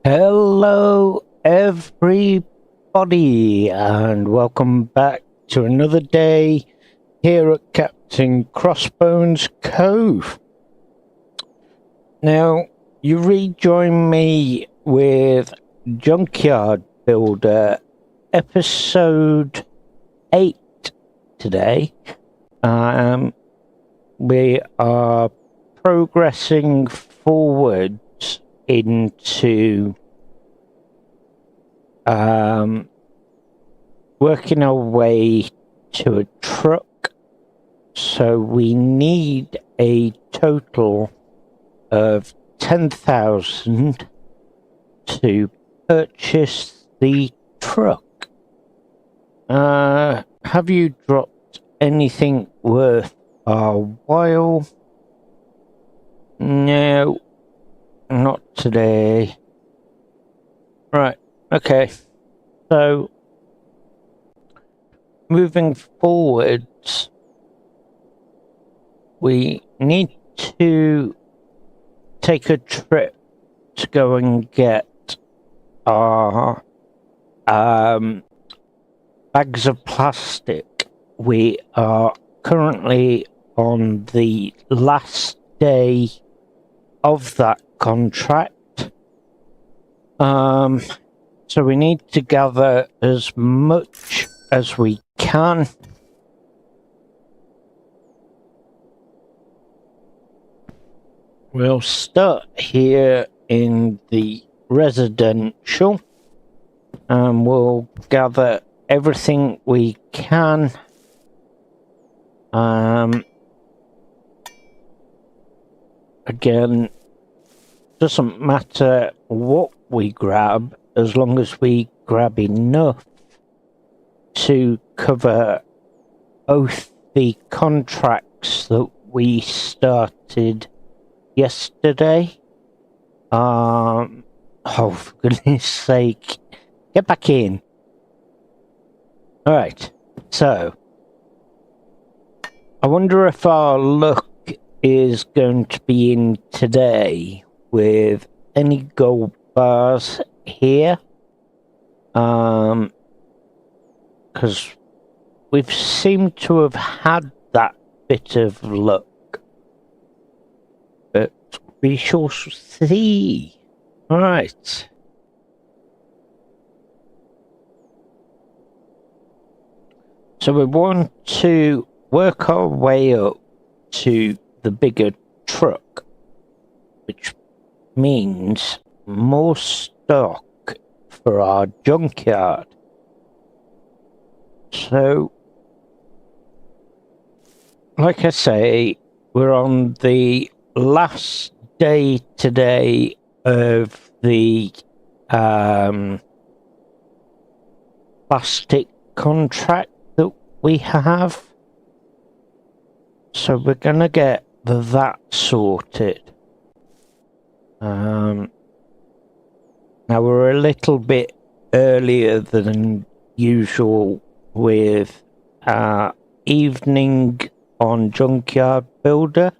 Hello, everybody, and welcome back to another day here at Captain Crossbones Cove. Now, you rejoin me with Junkyard Builder episode 8 today. We are progressing forwards into working our way to a truck, so we need a total of 10,000 to purchase the truck. Have you dropped anything worth our while? No, not today. Right, okay. So, moving forwards, we need to take a trip to go and get our bags of plastic. We are currently on the last day of that contract. So we need to gather as much as we can. We'll start here in the residential, and we'll gather everything we can. Again, doesn't matter what we grab, as long as we grab enough to cover both the contracts that we started yesterday. Oh, for goodness sake, get back in. Alright, so I wonder if our luck is going to be in today with any gold bars here, because we've seemed to have had that bit of luck, but we shall see. All right. So we want to work our way up to the bigger truck, which means more stock for our junkyard. So, like I say, we're on the last day today of the plastic contract that we have. So we're gonna get that sorted. Now we're a little bit earlier than usual with our evening on Junkyard Builder.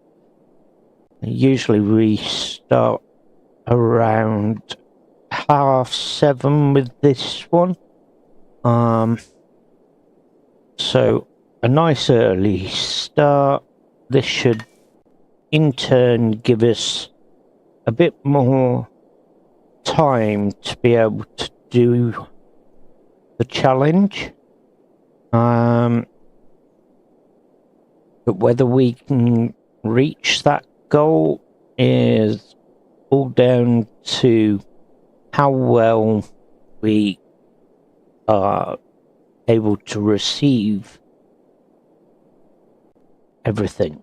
Usually we start around 7:30 with this one. So a nice early start. This should in turn give us a bit more time to be able to do the challenge. But whether we can reach that goal is all down to how well we are able to receive everything.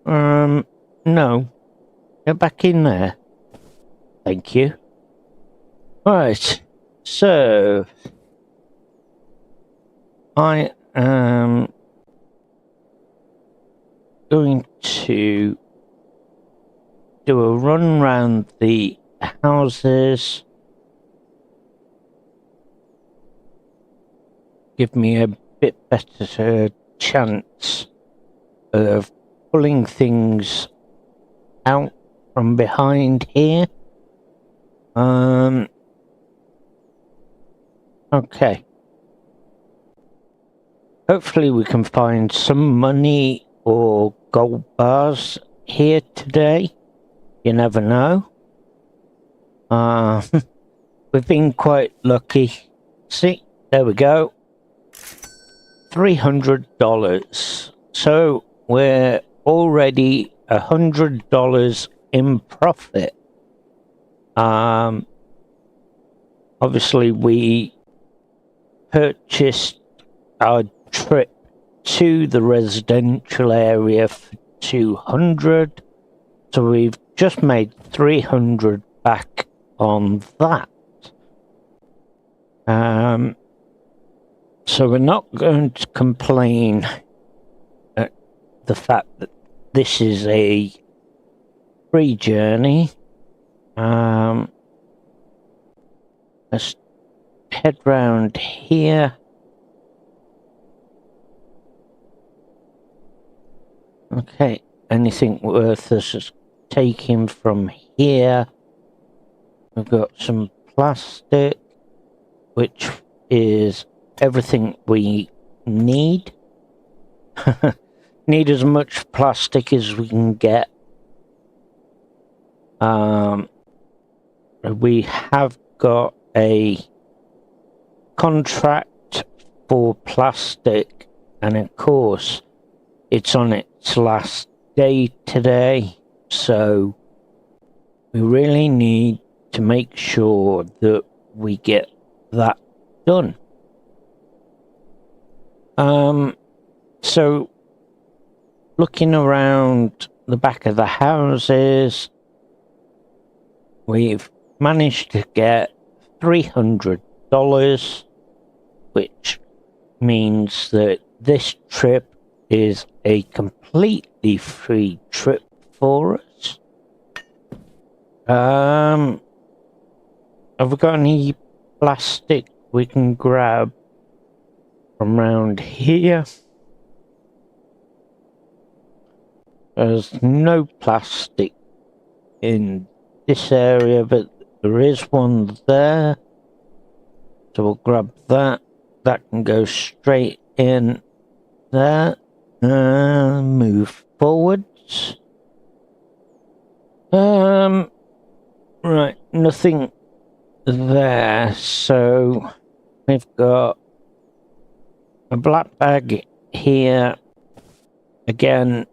No. Get back in there. Thank you. Right. So, I am going to do a run round the houses. Give me a bit better chance of pulling things out from behind here. Okay. Hopefully we can find some money or gold bars here today. You never know. We've been quite lucky. See, there we go. $300. So we're already $100 in profit. Obviously we purchased our trip to the residential area for 200, so we've just made 300 back on that. So we're not going to complain at the fact that this is a free journey. Let's head round here. Okay, anything worth us taking from here? We've got some plastic, which is everything we need. Need as much plastic as we can get. We have got a contract for plastic, and of course it's on its last day today, so we really need to make sure that we get that done. So looking around the back of the houses, we've managed to get $300, which means that this trip is a completely free trip for us. Have we got any plastic we can grab from around here? There's no plastic in this area, but there is one there. So we'll grab that. That can go straight in there. Move forwards. Right, nothing there. So we've got a black bag here. Again,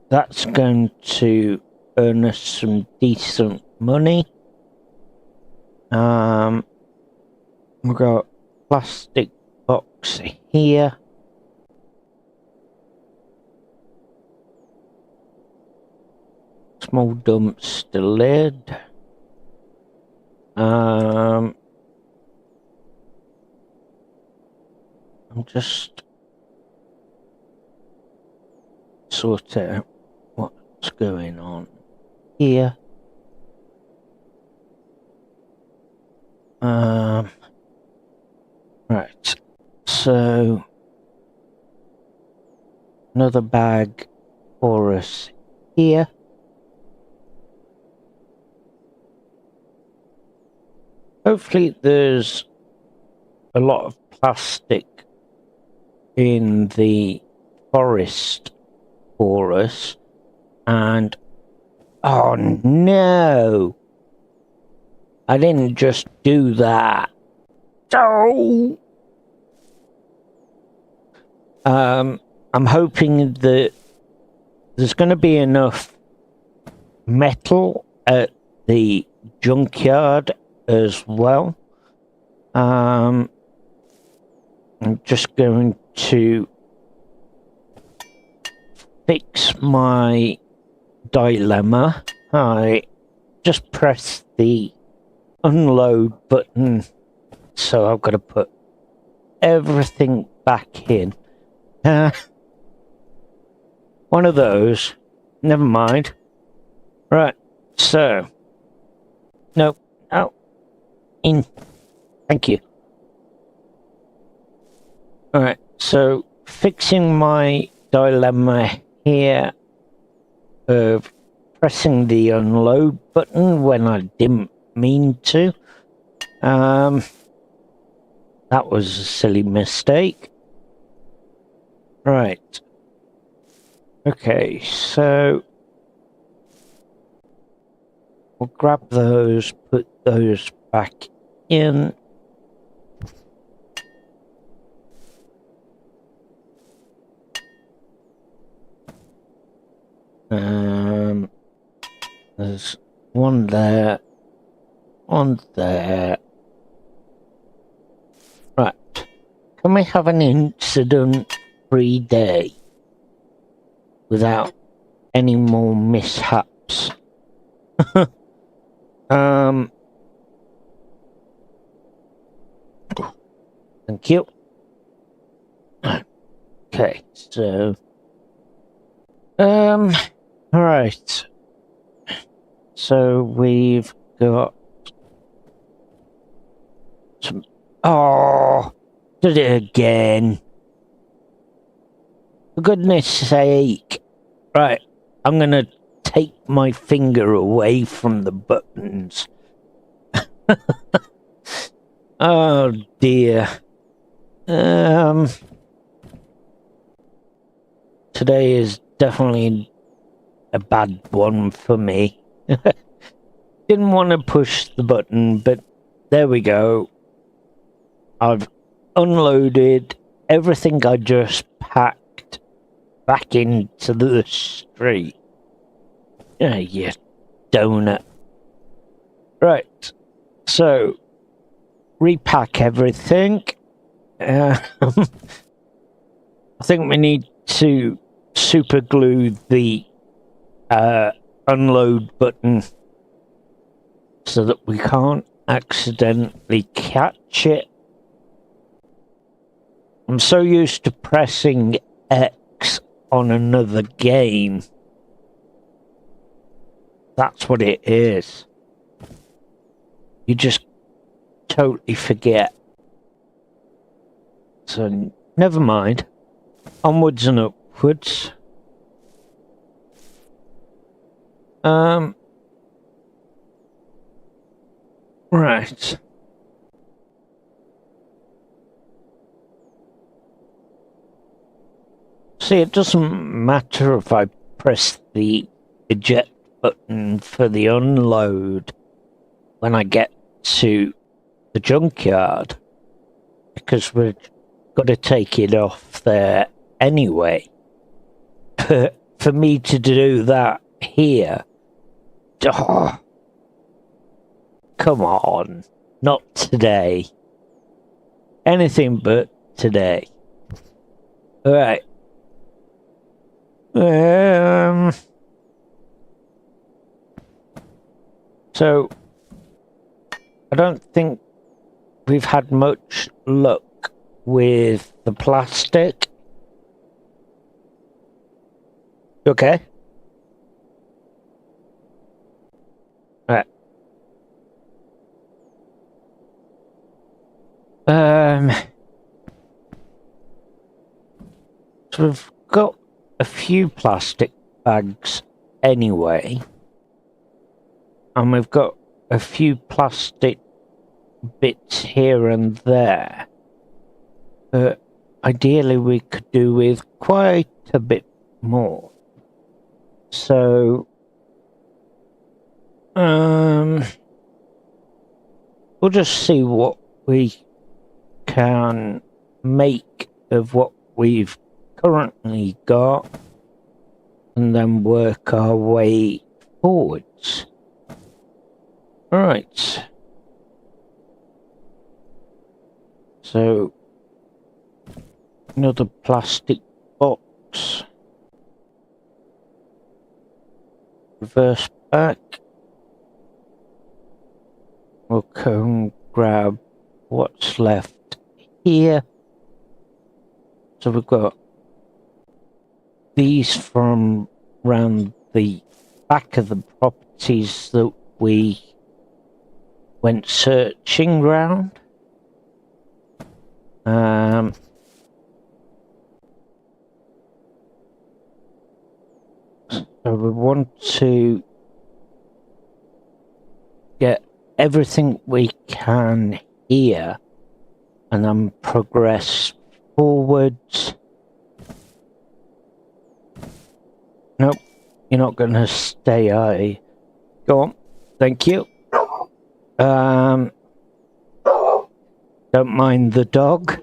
that's going to earn us some decent money. We've got a plastic box here. Small dumpster lid. I'm just sort out what's going on here. Right, so another bag for us here. Hopefully there's a lot of plastic in the forest for us. And oh no, I didn't just do that. Oh, I'm hoping that there's going to be enough metal at the junkyard as well. I'm just going to fix my dilemma. I just pressed the unload button, so I've got to put everything back in. One of those. Never mind. Right, so no, out, in. Thank you. Alright, so fixing my dilemma here of pressing the unload button when I didn't mean to. That was a silly mistake. Right. Okay, so we'll grab those, put those back in. There's one there, one there. Right. Can we have an incident-free day without any more mishaps? Thank you. Okay, so all right. So we've got some. Oh, did it again! For goodness sake! Right, I'm gonna take my finger away from the buttons. Oh dear. Today is definitely a bad one for me. Didn't want to push the button, but there we go. I've unloaded everything I just packed back into the street. Yeah, you donut. Right, so repack everything. I think we need to super glue the unload button so that we can't accidentally catch it. I'm so used to pressing X on another game. That's what it is. You just totally forget. So never mind. Onwards and upwards. Right. See, it doesn't matter if I press the eject button for the unload when I get to the junkyard, because we're got to take it off there anyway. For me to do that here, oh, come on, not today. Anything but today. All right. So I don't think we've had much luck with the plastic. Okay. Right. So we've got a few plastic bags anyway, and we've got a few plastic bits here and there, but ideally we could do with quite a bit more. So we'll just see what we can make of what we've currently got, and then work our way forwards. All right. So another plastic box. Reverse back. We'll go and grab what's left here. So we've got these from round the back of the properties that we went searching round. So we want to get everything we can here and then progress forwards. Nope, you're not going to stay, are you? Go on, thank you. Don't mind the dog.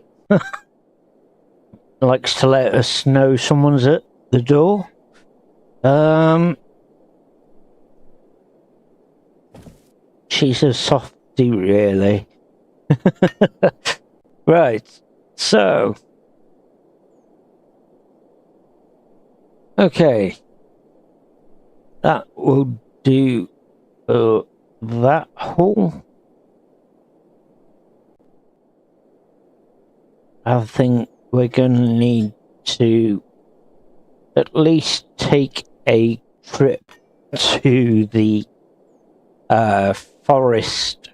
Likes to let us know someone's at the door. She's a softie, really. Right, so. Okay. That will do that hole. I think we're going to need to at least take a trip to the forest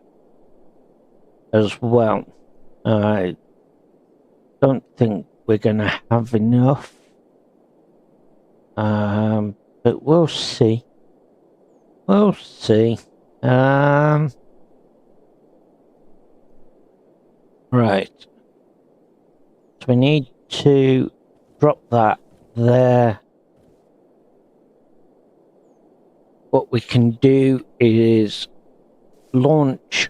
as well. I don't think we're going to have enough. But we'll see. We'll see. Right. So we need to drop that there. What we can do is launch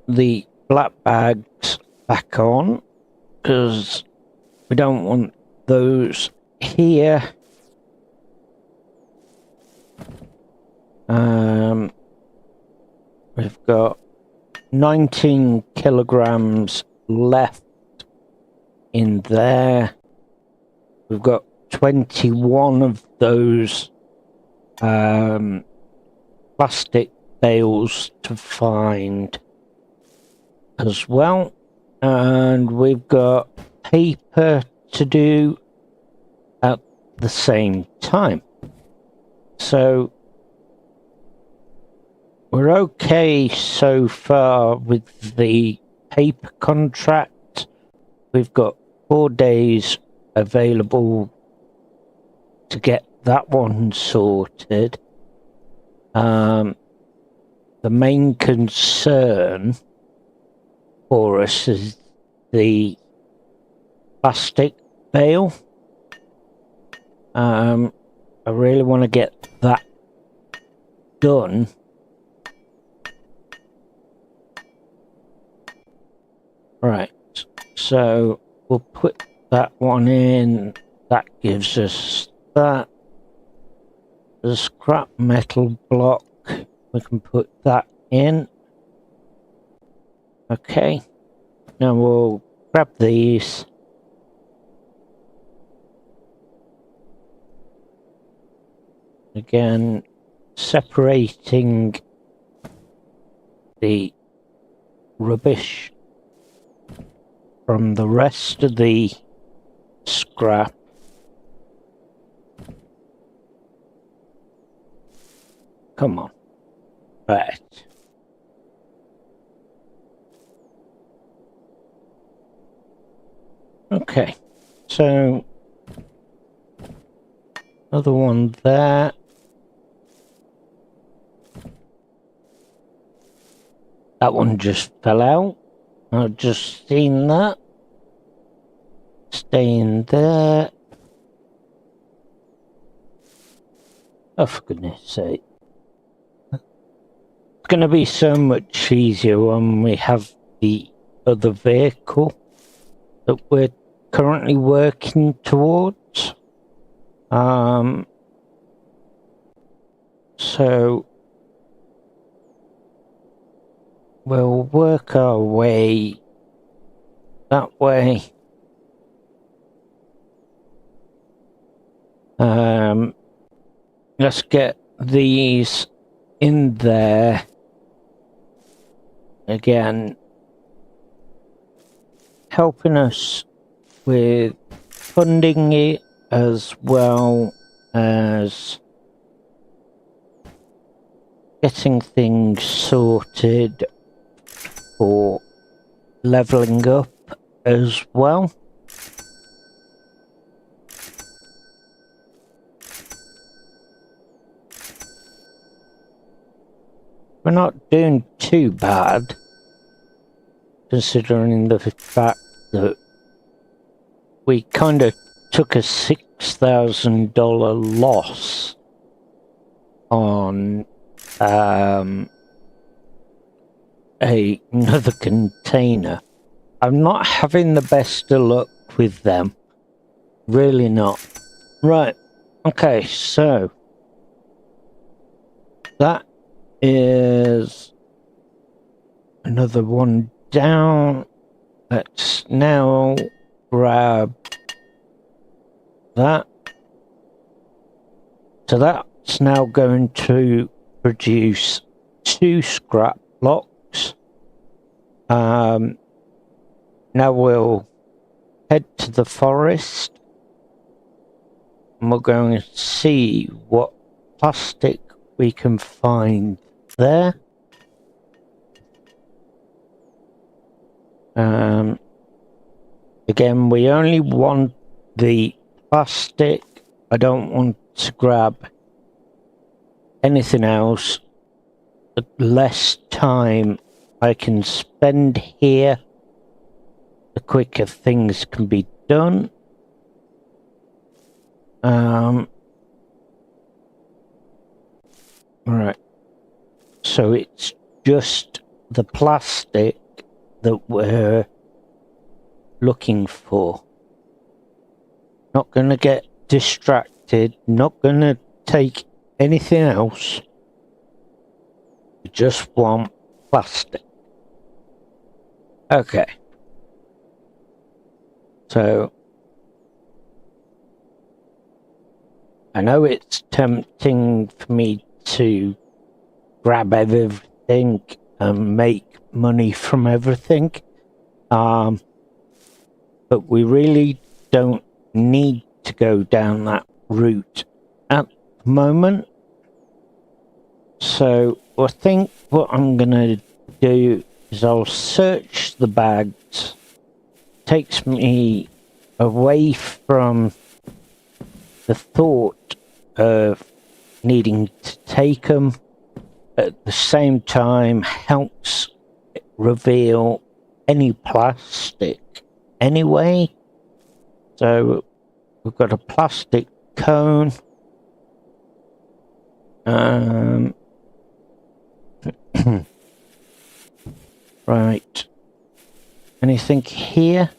the black bags back on, because we don't want those here. We've got 19 kilograms left in there. We've got 21 of those plastic bales to find as well, and we've got paper to do at the same time. So we're okay so far with the paper contract. We've got 4 days available to get that one sorted. The main concern for us is the plastic bale. I really want to get that done. Right, so we'll put that one in. That gives us that. The scrap metal block, we can put that in. Okay, now we'll grab these. Again, separating the rubbish from the rest of the scrap. Come on. Right. Okay. So, another one there. That one just fell out. I've just seen that. Stay in there. Oh, for goodness sake. It's going to be so much easier when we have the other vehicle that we're currently working towards. So we'll work our way that way. Let's get these in there again, helping us with funding it as well as getting things sorted for leveling up as well. we're not doing too bad, considering the fact that we kind of took a $6,000 loss on another container. I'm not having the best of luck with them. Really not. Right. Okay, so that is another one down. Let's now grab that. So that's now going to produce 2 scrap blocks. Now we'll head to the forest and we're going to see what plastic we can find there. Again, we only want the plastic. I don't want to grab anything else. The less time I can spend here, the quicker things can be done. Right. So it's just the plastic that we're looking for. Not going to get distracted. Not going to take anything else. We just want plastic. Okay. So I know it's tempting for me to grab everything and make money from everything, but we really don't need to go down that route at the moment. So I think what I'm gonna do is I'll search the bags. Takes me away from the thought of needing to take them. At the same time, helps reveal any plastic anyway. So we've got a plastic cone. Right. Anything here?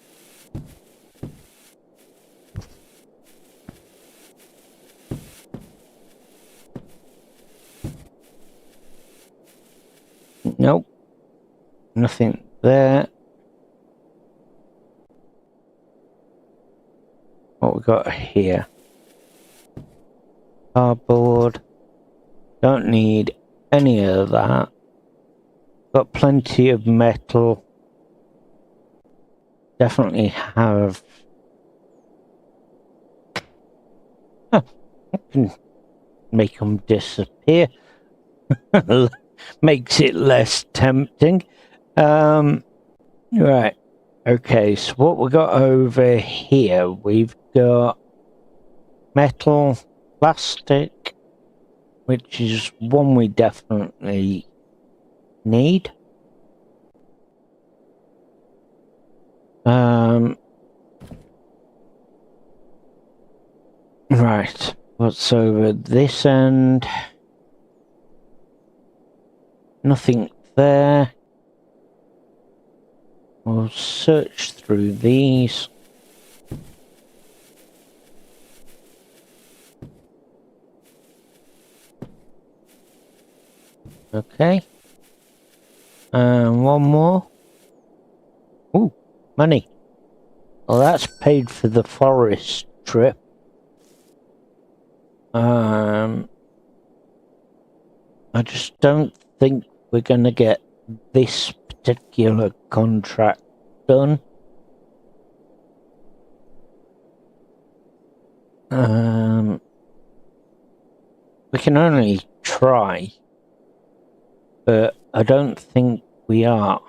Nope. Nothing there. What we got here? Cardboard. Don't need any of that. Got plenty of metal. Definitely have. Huh, I can make them disappear. Makes it less tempting. Right. Okay, so what we got over here, we've got metal, plastic, which is one we definitely need. Right, what's over this end? Nothing there. We'll search through these. Okay. And one more. Ooh, money. Well, that's paid for the forest trip. I just don't think we're going to get this particular contract done. We can only try, but I don't think we are.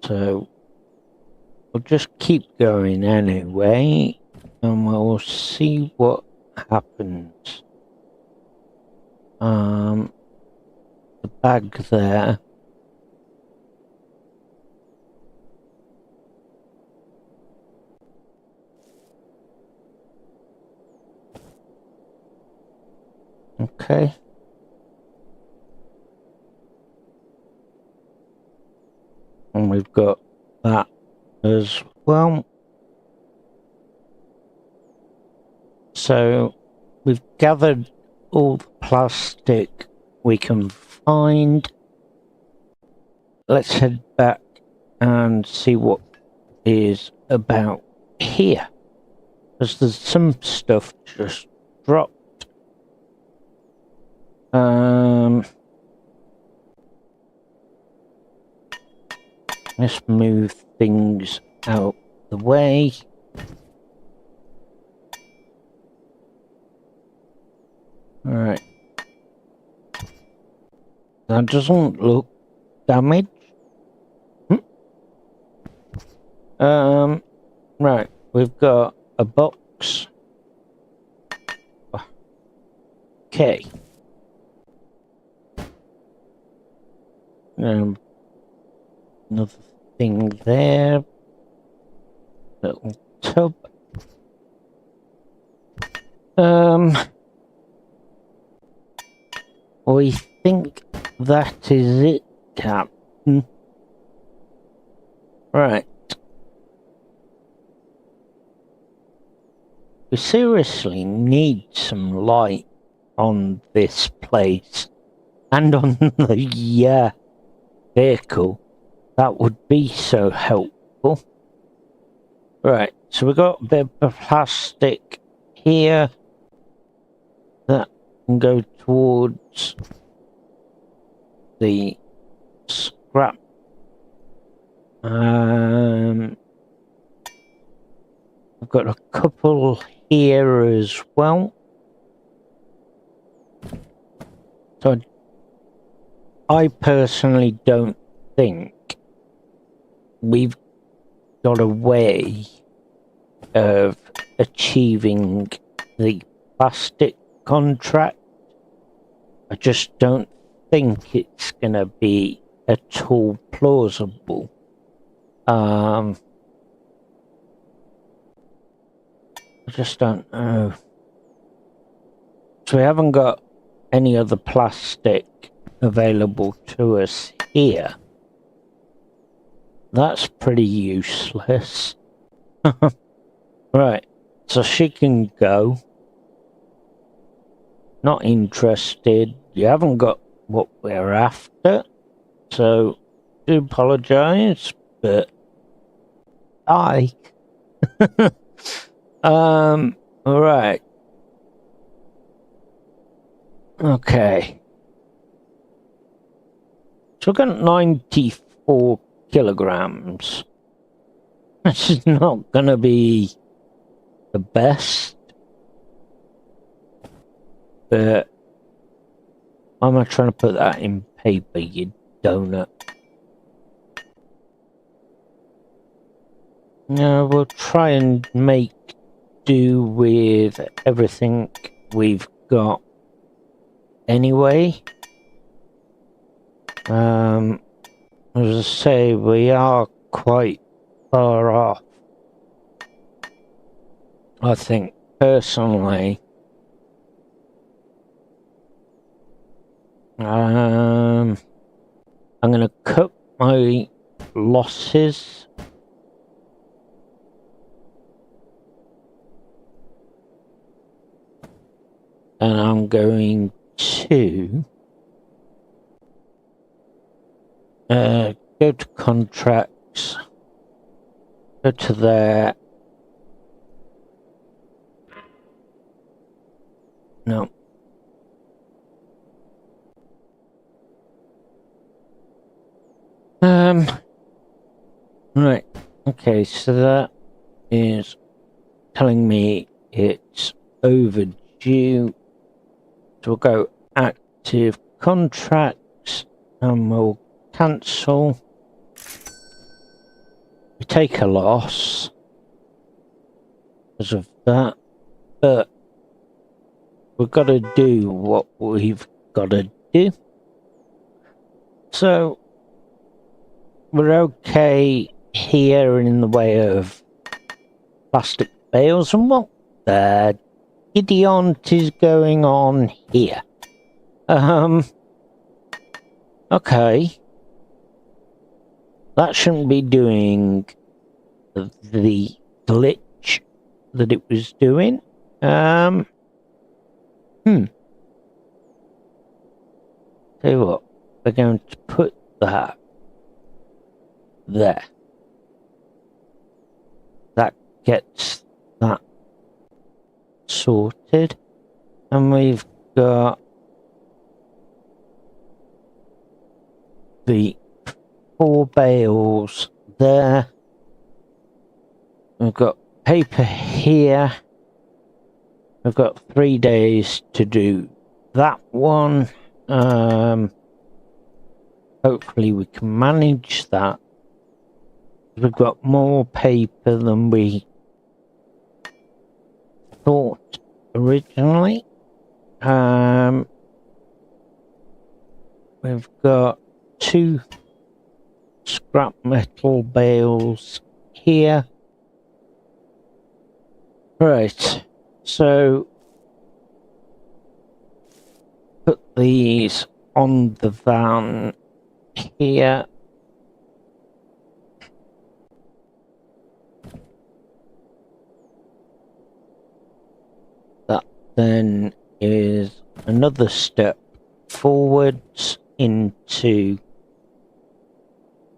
So we'll just keep going anyway, and we'll see what happens. The bag there. Okay. And we've got that as well. So we've gathered all the plastic we can find. Let's head back and see what is about here. Because there's some stuff just dropped. Let's move things out the way. Alright. That doesn't look damaged. Right, we've got a box. Okay. Another thing there. Little tub. We think that is it, Captain. Right. We seriously need some light on this place and on the vehicle. That would be so helpful. Right, so we got a bit of plastic here that can go towards the scrap. I've got a couple here as well. So I personally don't think we've got a way of achieving the plastic contract. I just don't think it's gonna be at all plausible. I just don't know. So we haven't got any other plastic available to us here. That's pretty useless. Right, so she can go. Not interested. You haven't got what we're after. So, do apologise, but alright. Okay. So we've got 94 kilograms. This is not gonna be the best. But why am I trying to put that in paper, you donut? No, we'll try and make do with everything we've got anyway. As I say, we are quite far off. I think, personally. I'm going to cut my losses. And I'm going to go to contracts, go to there. No. Right. Okay, so that is telling me it's overdue. So we'll go active contracts and we'll cancel. We take a loss because of that, but we've got to do what we've got to do. So we're okay here in the way of plastic bales, and what the idiot is going on here? Okay. That shouldn't be doing the glitch that it was doing. Tell you what, we're going to put that there. That gets that sorted. And we've got the 4 bales there. We've got paper here. We've got 3 days to do that one. Hopefully we can manage that. We've got more paper than we thought originally. We've got 2 scrap metal bales here. Right, so put these on the van here. That then is another step forwards into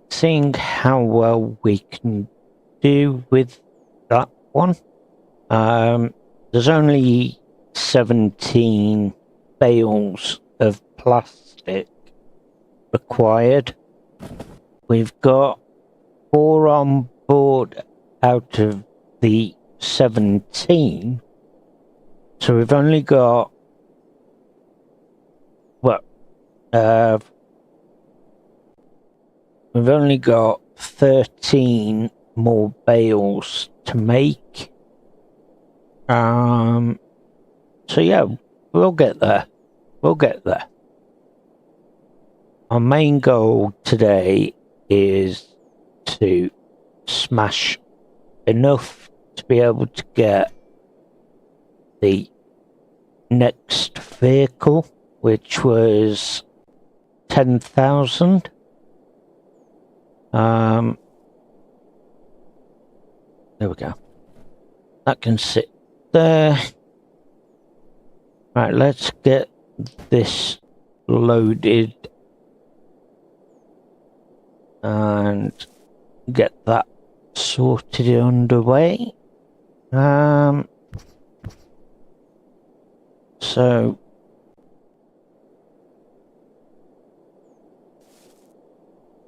seeing how well we can do with that one. There's only 17 bales of plastic required. We've got 4 on board out of the 17, so we've only got we've only got 13 more bales to make. So yeah, we'll get there. We'll get there. Our main goal today is to smash enough to be able to get the next vehicle, which was 10,000. There we go. That can sit there. Right, let's get this loaded and get that sorted underway. So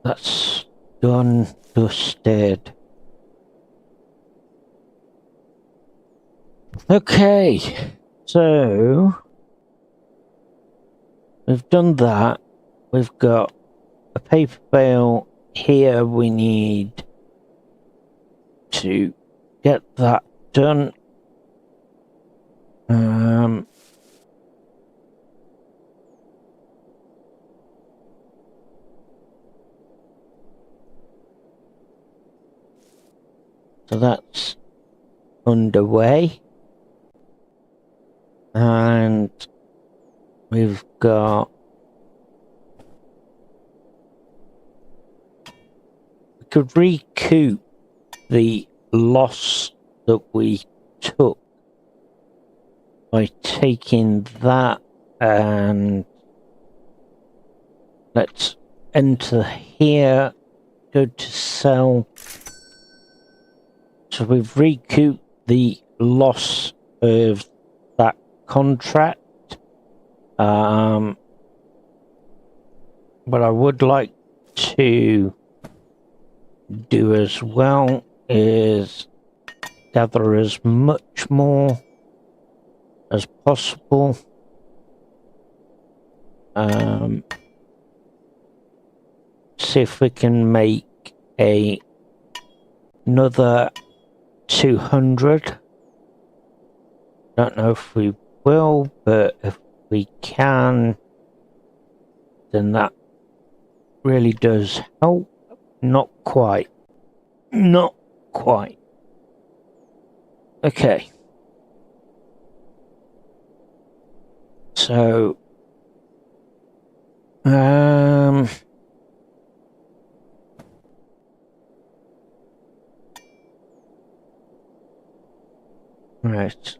that's done, dusted. Okay, so we've done that. We've got a paper bale here. We need to get that done. So that's underway. And we've got we could recoup the loss that we took by taking that, and let's enter here, go to sell. So we've recouped the loss of that contract. What I would like to do as well is gather as much more as possible. See if we can make another 200. Don't know if we will, but if we can, then that really does help. Not quite. Not quite. Okay. So, right.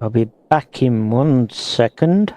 I'll be back in 1 second.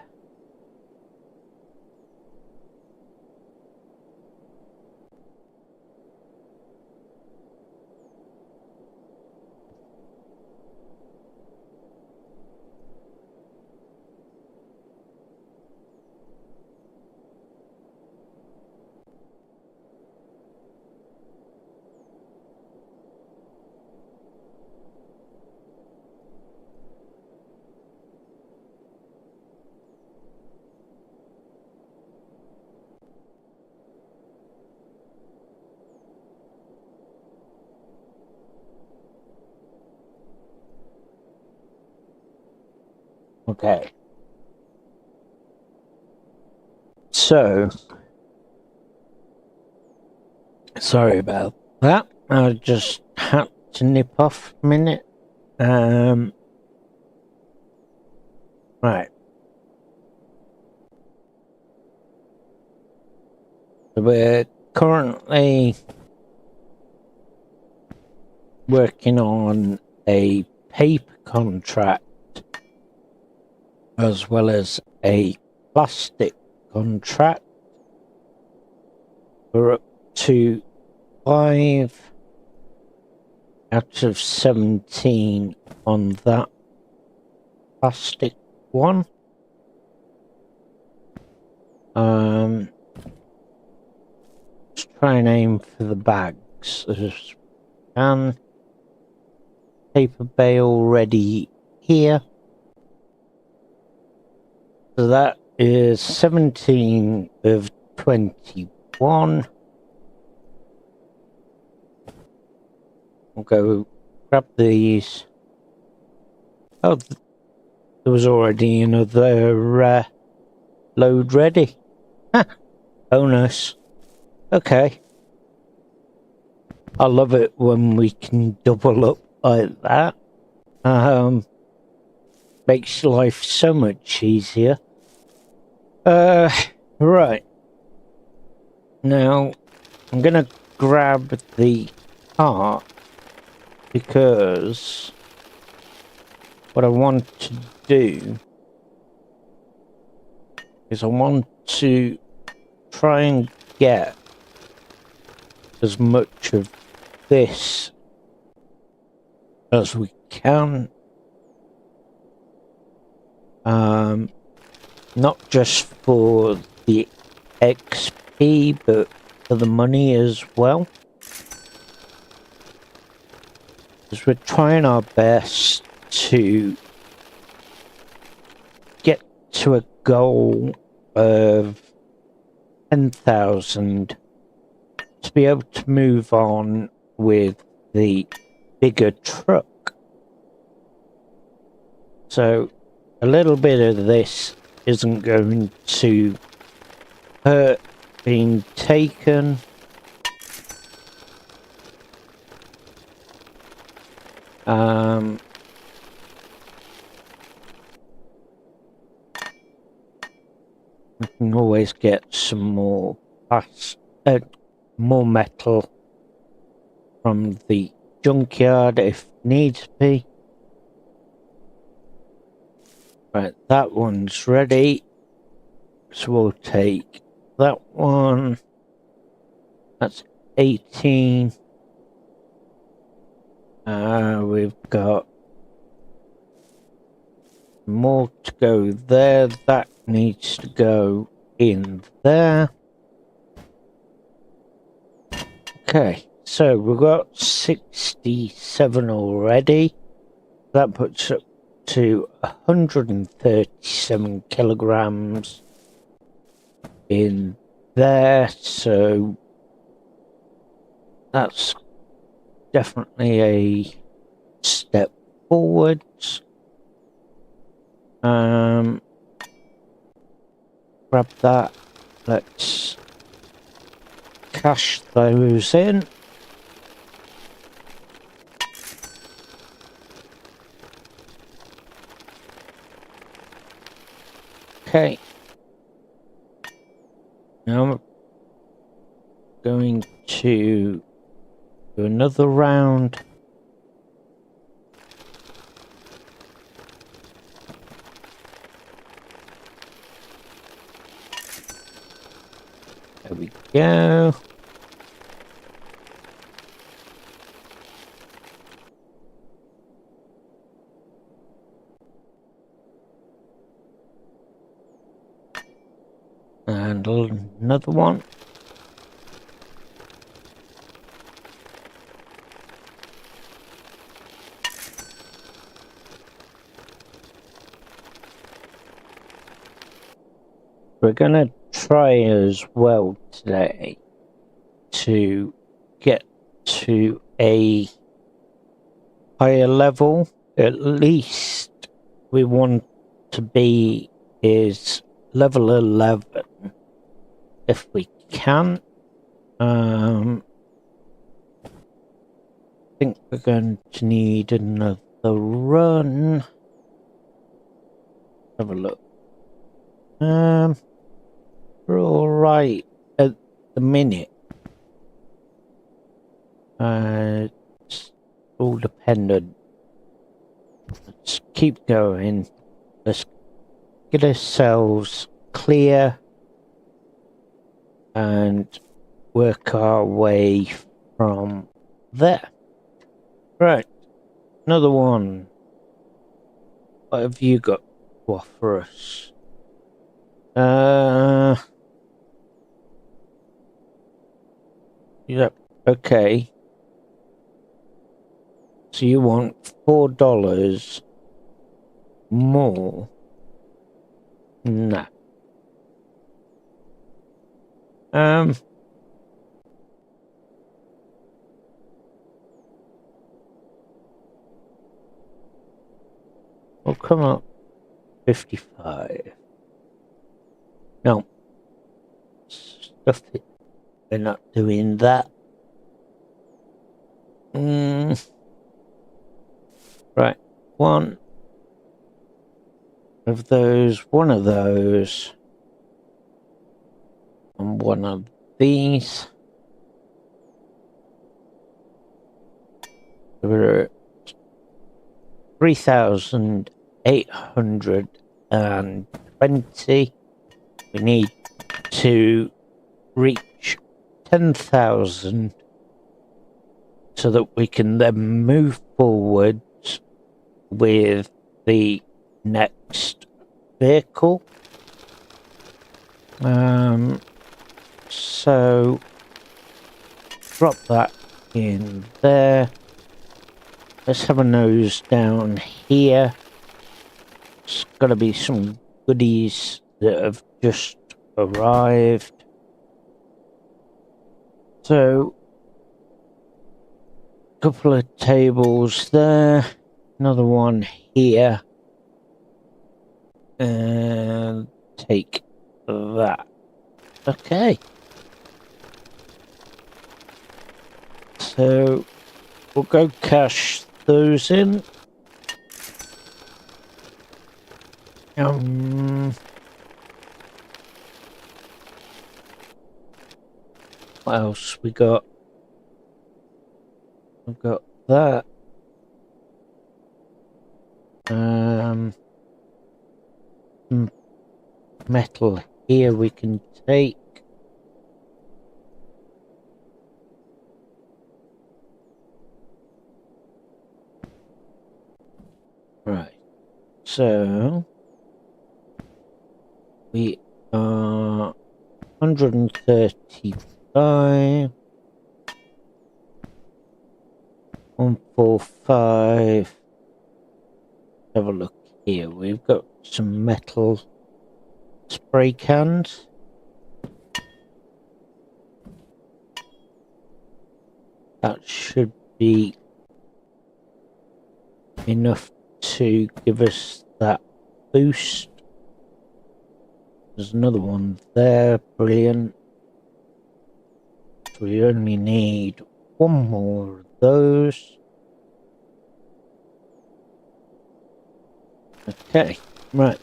Okay. So, sorry about that. I just had to nip off a minute. Right. So we're currently working on a paper contract as well as a plastic contract. We're up to 5 out of 17 on that plastic one. Let's try and aim for the bags. There's can paper bale ready here. So that is 17 of 21. We'll go grab these. Oh, there was already another load ready. Bonus. Okay. I love it when we can double up like that. Makes life so much easier. Right. Now, I'm gonna grab the cart because what I want to do is I want to try and get as much of this as we can. Not just for the XP, but for the money as well. Because we're trying our best to get to a goal of 10,000 to be able to move on with the bigger truck. So a little bit of this isn't going to hurt being taken. We can always get some more more metal from the junkyard if needs be. Right, that one's ready. So we'll take that one. That's 18. We've got more to go there. That needs to go in there. Okay, so we've got 67 already. That puts up to 137 kilograms in there, so that's definitely a step forwards. Grab that. Let's cash those in. Okay. Now I'm going to do another round. There we go. And another one. We're gonna try as well today to get to a higher level. At least we want to be is level 11 if we can. I think we're going to need another run. Have a look. We're all right at the minute. It's all dependent. Let's keep going. Let's get ourselves clear and work our way from there. Right, another one. What have you got to offer us? Yep, okay. So you want $4 more? Nah. We'll come up 55. No. Stuff it. We're not doing that. Right. One of those, and one of these. We're at 3,820. We need to reach 10,000 so that we can then move forwards with the next vehicle. So drop that in there. Let's have a nose down here. There's got to be some goodies that have just arrived. So, a couple of tables there, another one here, and take that. Okay. So, we'll go cash those in. What else we got? We've got that. Metal here we can take. Right. So we are 135. 145. Have a look here. We've got some metal spray cans. That should be enough to give us that boost. There's another one there. Brilliant. So we only need one more of those. Okay, right.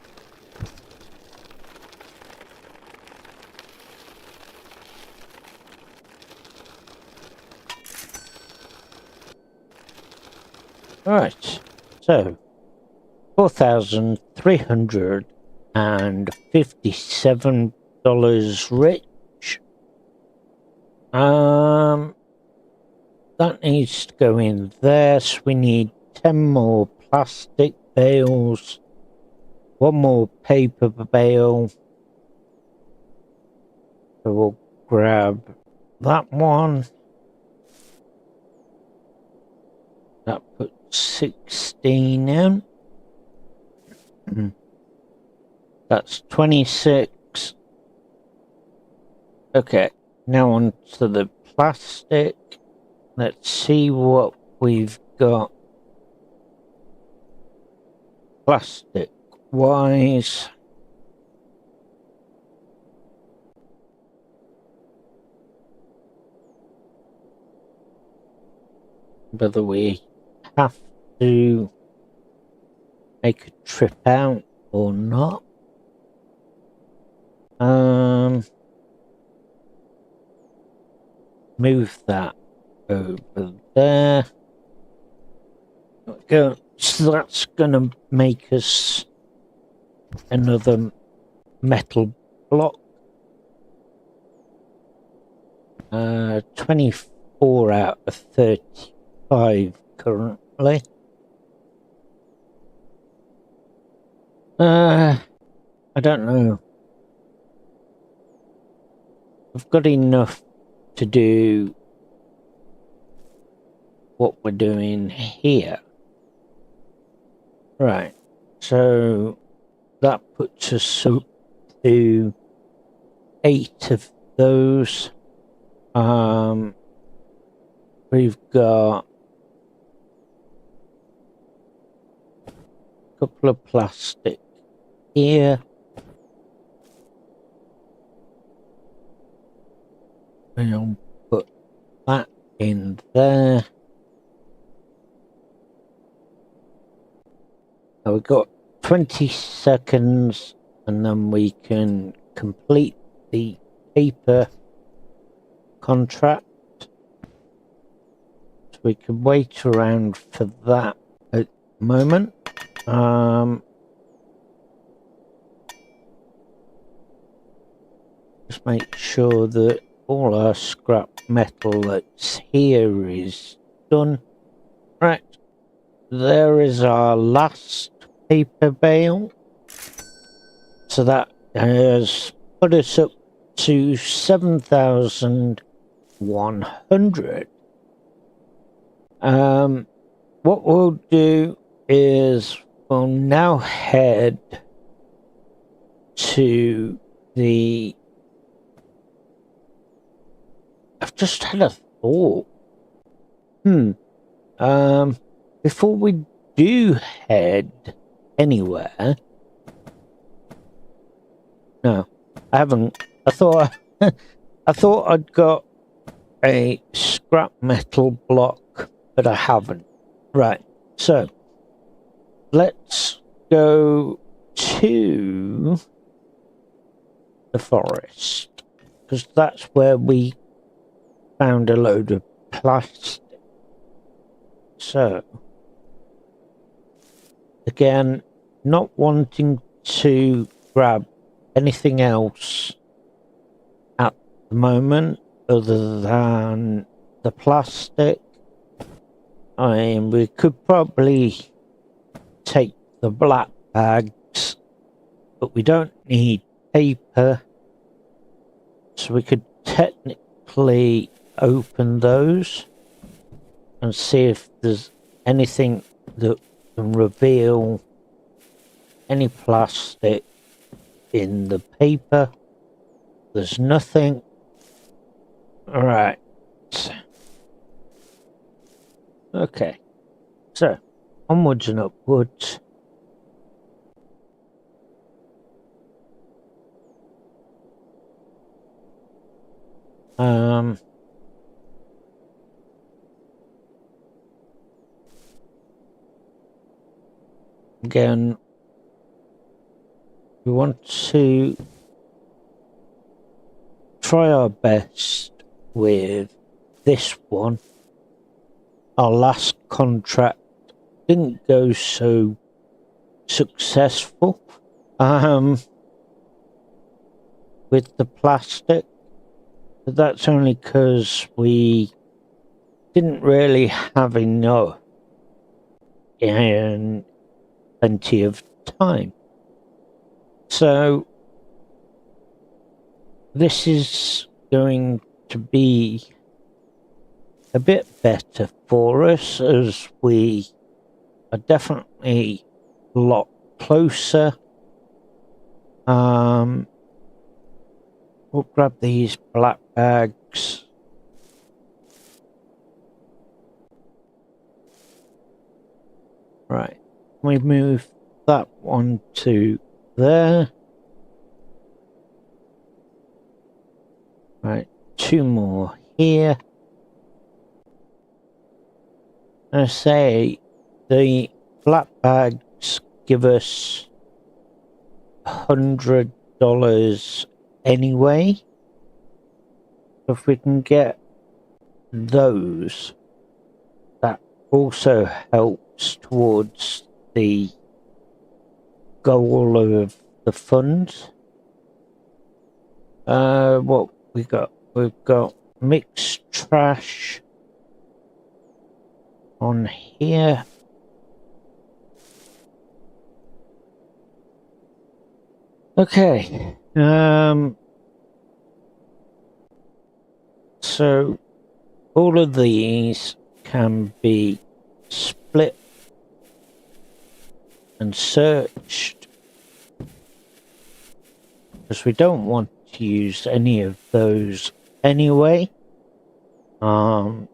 Right, so $4,357 rich. That needs to go in there, so we need 10 more plastic bales, one more paper bale. So we'll grab that one. That puts 16 in. That's 26. Okay, now on to the plastic. Let's see what we've got plastic wise. Whether we have to make a trip out or not. Move that over there. Go. So that's gonna make us another metal block. 24 out of 35 currently. I don't know. I've got enough to do what we're doing here. Right, so that puts us up to 8 of those. We've got a couple of plastic here. We'll put that in there. Now we've got 20 seconds and then we can complete the paper contract. So we can wait around for that at the moment. Just make sure that all our scrap metal that's here is done. Right, there is our last paper bale. So that has put us up to 7,100. What we'll do is we'll now head to the... I've just had a thought. Before we do head anywhere... No, I haven't. I thought I'd got a scrap metal block, but I haven't. Right, so let's go to the forest, because that's where we found a load of plastic. So, again, not wanting to grab anything else at the moment other than the plastic. I mean, we could probably take the black bags, but we don't need paper, so we could technically open those and see if there's anything that can reveal any plastic in the paper. There's nothing. All right. Okay. So, onwards and upwards. Um, again, we want to try our best with this one. Our last contract didn't go so successful with the plastic, but that's only because we didn't really have enough and plenty of time. So this is going to be a bit better for us, as we are definitely a lot closer. We'll grab these black bags. Right, we move that one to there. Right, 2 more here. I say the black bags give us $100 anyway. If we can get those, that also helps towards the goal of the fund. What we got? We've got mixed trash on here. Okay. So all of these can be split and searched, because we don't want to use any of those anyway. What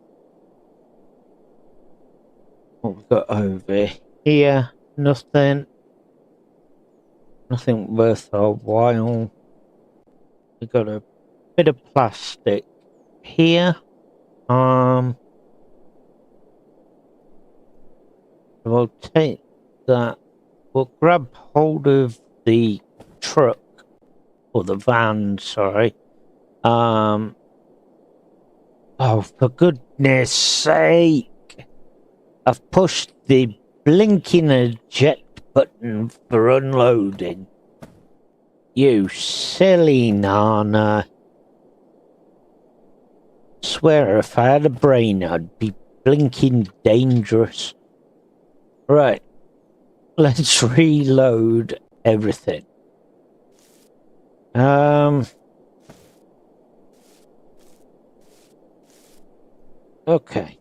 we've got over here, nothing worth our while. We've got a bit of plastic here. We'll take that. We'll grab hold of the truck, or the van, sorry. Oh, for goodness sake! I've pushed the blinking eject button for unloading. You silly nana. Swear if I had a brain, I'd be blinking dangerous. Right. Let's reload everything. Okay.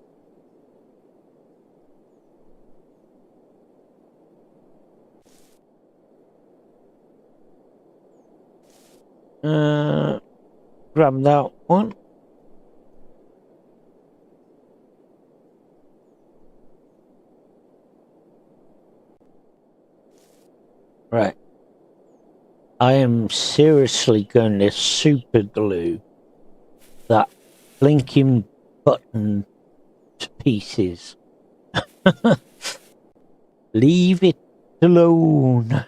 Grab that one. Right. I am seriously going to super glue that blinking button to pieces. Leave it alone.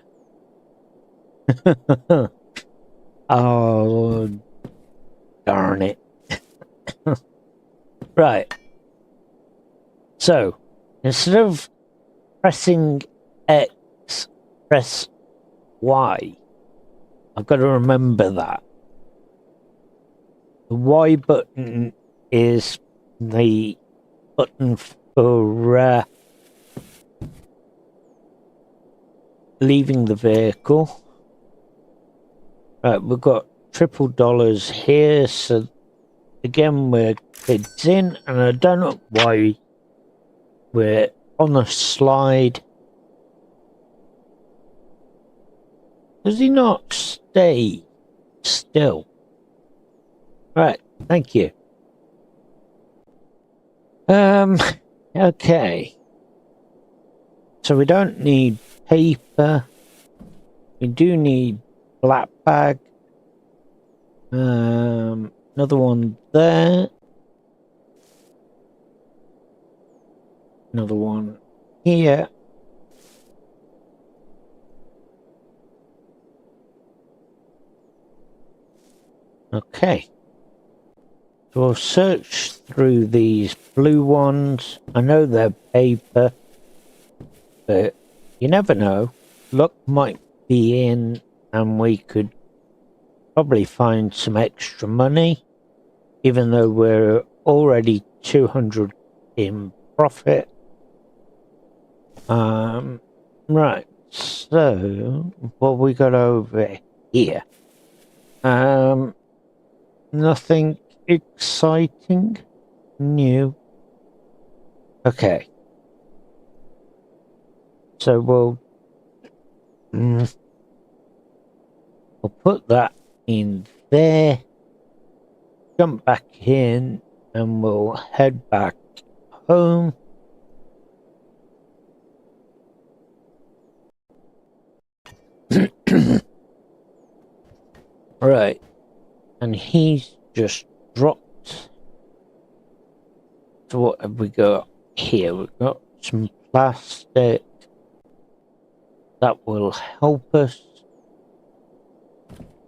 Oh, darn it. Right. So, instead of pressing X, press Y. I've got to remember that. The Y button is the button for leaving the vehicle. Right, we've got $triple here, so again we're kids in, and I don't know why we're on a slide. Does he not stay still? Right, thank you. Okay. So we don't need paper. We do need black bag. Another one there. Another one here. Okay. So we'll search through these blue ones. I know they're paper, but you never know. Luck might be in and we could probably find some extra money, even though we're already 200 in profit. Right, so what we got over here? Nothing exciting, new. Okay. So we'll put that in there, jump back in, and we'll head back home. Right, and he's just dropped. So what have we got here? We've got some plastic that will help us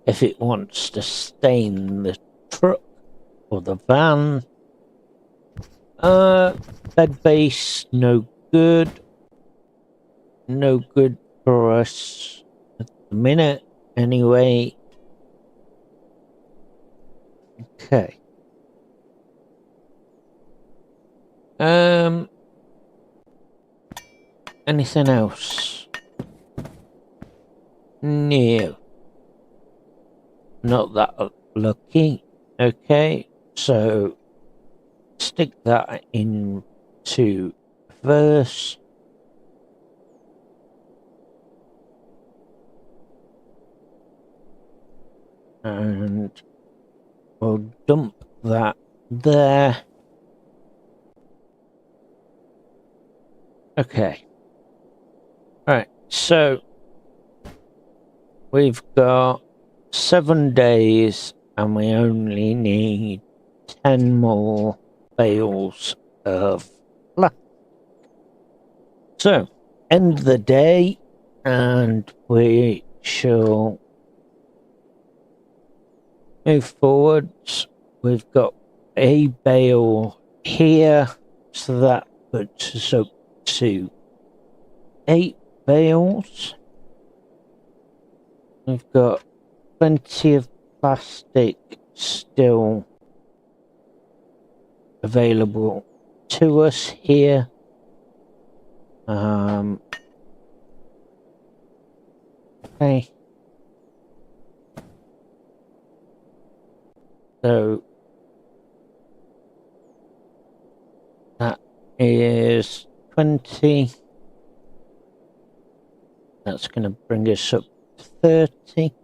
if it wants to stay in the truck or the van. Bed base, no good. No good for us at the minute, anyway. Okay. Anything else? No. Not that lucky. Okay, so stick that into verse. And we'll dump that there. Okay. Right, so we've got 7 days and we only need 10 more bales of plastic. So, end the day and we shall move forwards. We've got a bale here, so that puts us up to 8 bales. We've got plenty of plastic still available to us here. Okay. So that is 20. That's going to bring us up to 30.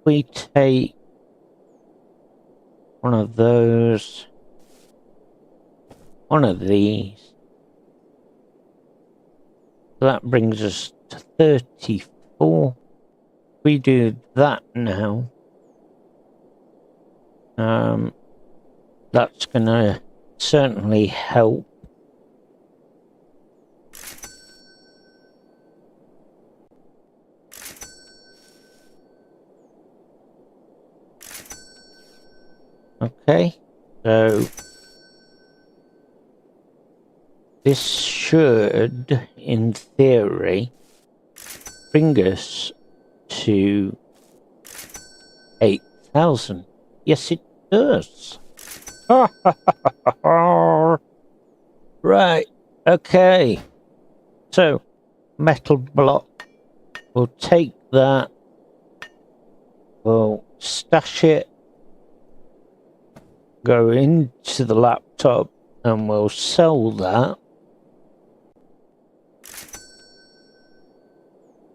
We take one of those, one of these. So that brings us to 34. We do that now. That's gonna certainly help. Okay, so this should, in theory, bring us to 8,000. Yes, it does. Right, okay. So, metal block. We'll take that. We'll stash it. Go into the laptop and we'll sell that.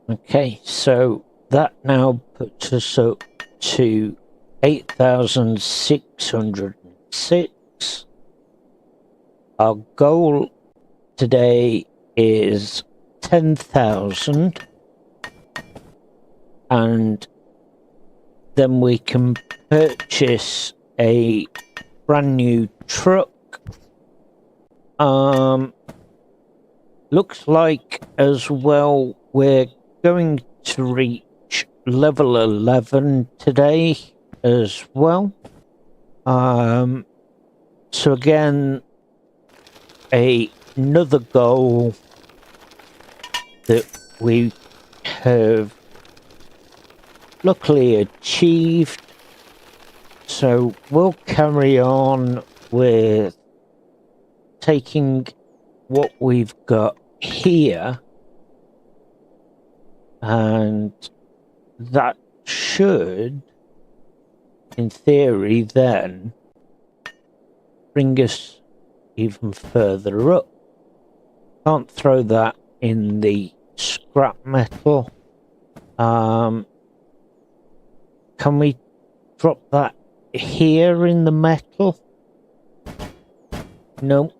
Okay, so that now puts us up to 8,606. Our goal today is 10,000, and then we can purchase a brand new truck. Looks like as well we're going to reach level 11 today as well. So again, another goal that we have luckily achieved. So we'll carry on with taking what we've got here, and that should, in theory, then bring us even further up. Can't throw that in the scrap metal. Can we drop that here in the metal? No.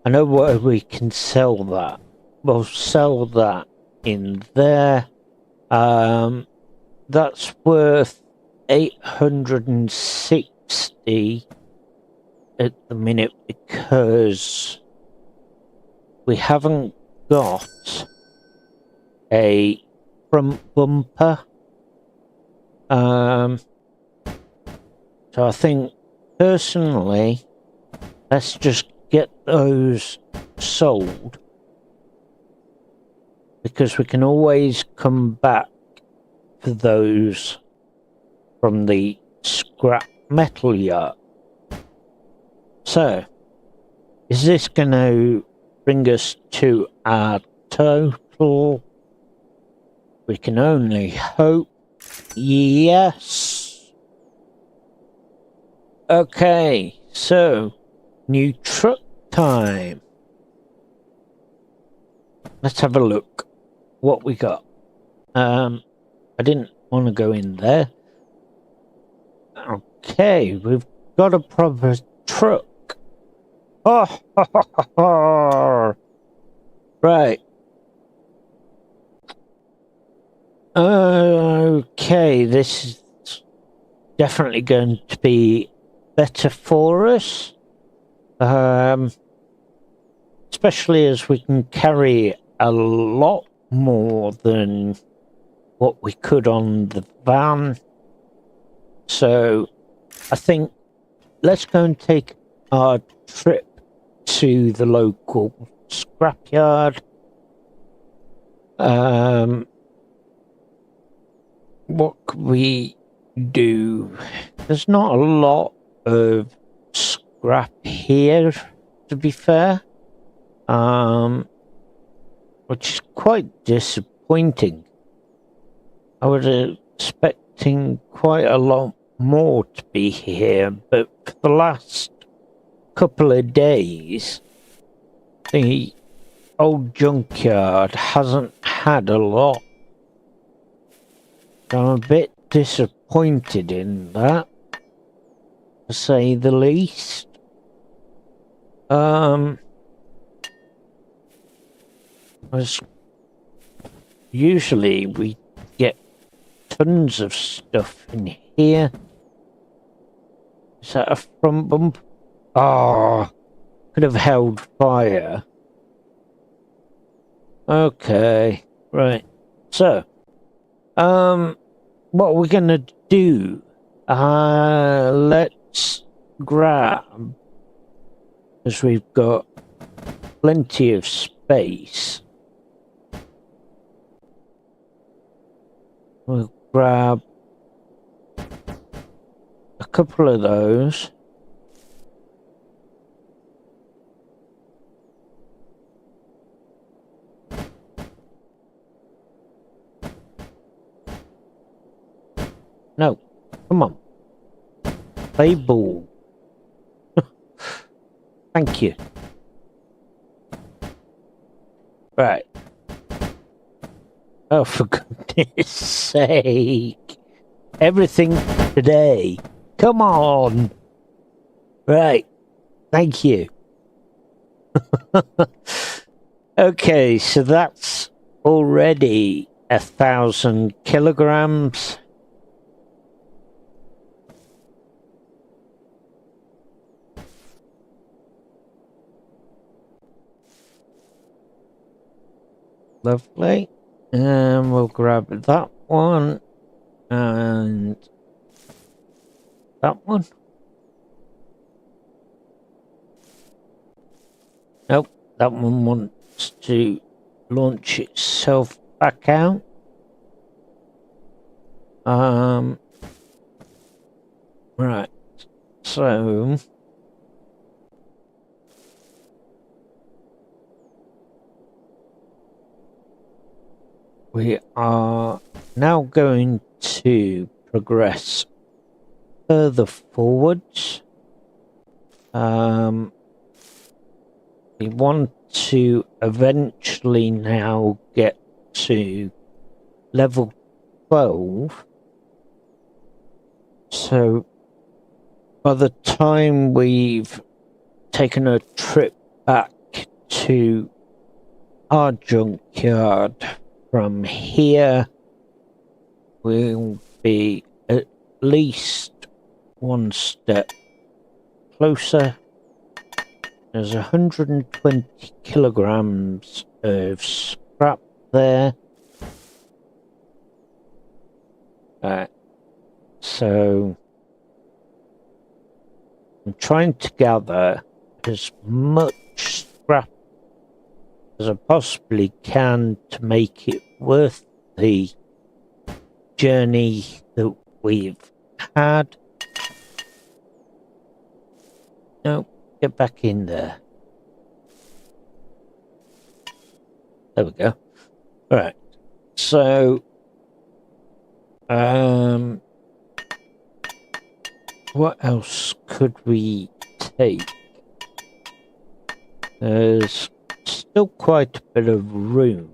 I know where we can sell that. We'll sell that in there. That's worth 860 at the minute because we haven't got a front bumper. So I think personally, let's just get those sold, because we can always come back for those from the scrap metal yard. So, is this going to bring us to our total? We can only hope. Yes. Okay, so new truck time. Let's have a look what we got. I didn't want to go in there. Okay, we've got a proper truck. Oh, right. Okay, this is definitely going to be better for us. Especially as we can carry a lot more than what we could on the van. So I think let's go and take our trip to the local scrapyard. What could we do? There's not a lot of scrap here, to be fair, which is quite disappointing. I was expecting quite a lot more to be here, but for the last couple of days, the old junkyard hasn't had a lot. So I'm a bit disappointed in that, to say the least. Usually we get tons of stuff in here. Is that a front bump? Oh, could have held fire. Okay, right. So, what we're gonna do? Let's grab, because we've got plenty of space. We'll grab a couple of those. No, come on. Play ball. Thank you. Right. Oh, for goodness sake. Everything today. Come on. Right. Thank you. Okay, so that's already 1,000 kilograms. Lovely. And we'll grab that one and that one. Nope, that one wants to launch itself back out. Right, so we are now going to progress further forwards. We want to eventually now get to level 12. So by the time we've taken a trip back to our junkyard from here, we'll be at least one step closer. There's 120 kilograms of scrap there. So I'm trying to gather as much scrap as I possibly can to make it worth the journey that we've had. No, get back in there. There we go. All right. So, what else could we take? There's still quite a bit of room.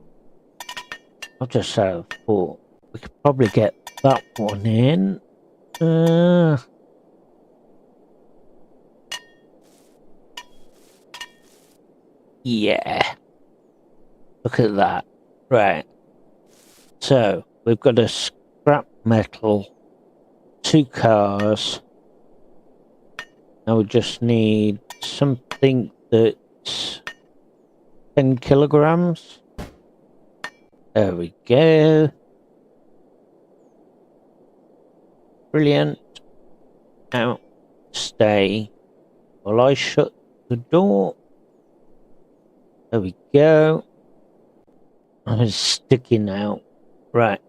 I'll just have thought we could probably get that one in. Yeah. Look at that. Right. So we've got a scrap metal, 2 cars. Now we just need something that's 10 kilograms. There we go. Brilliant. Now stay while I shut the door. There we go. I'm sticking out. Right.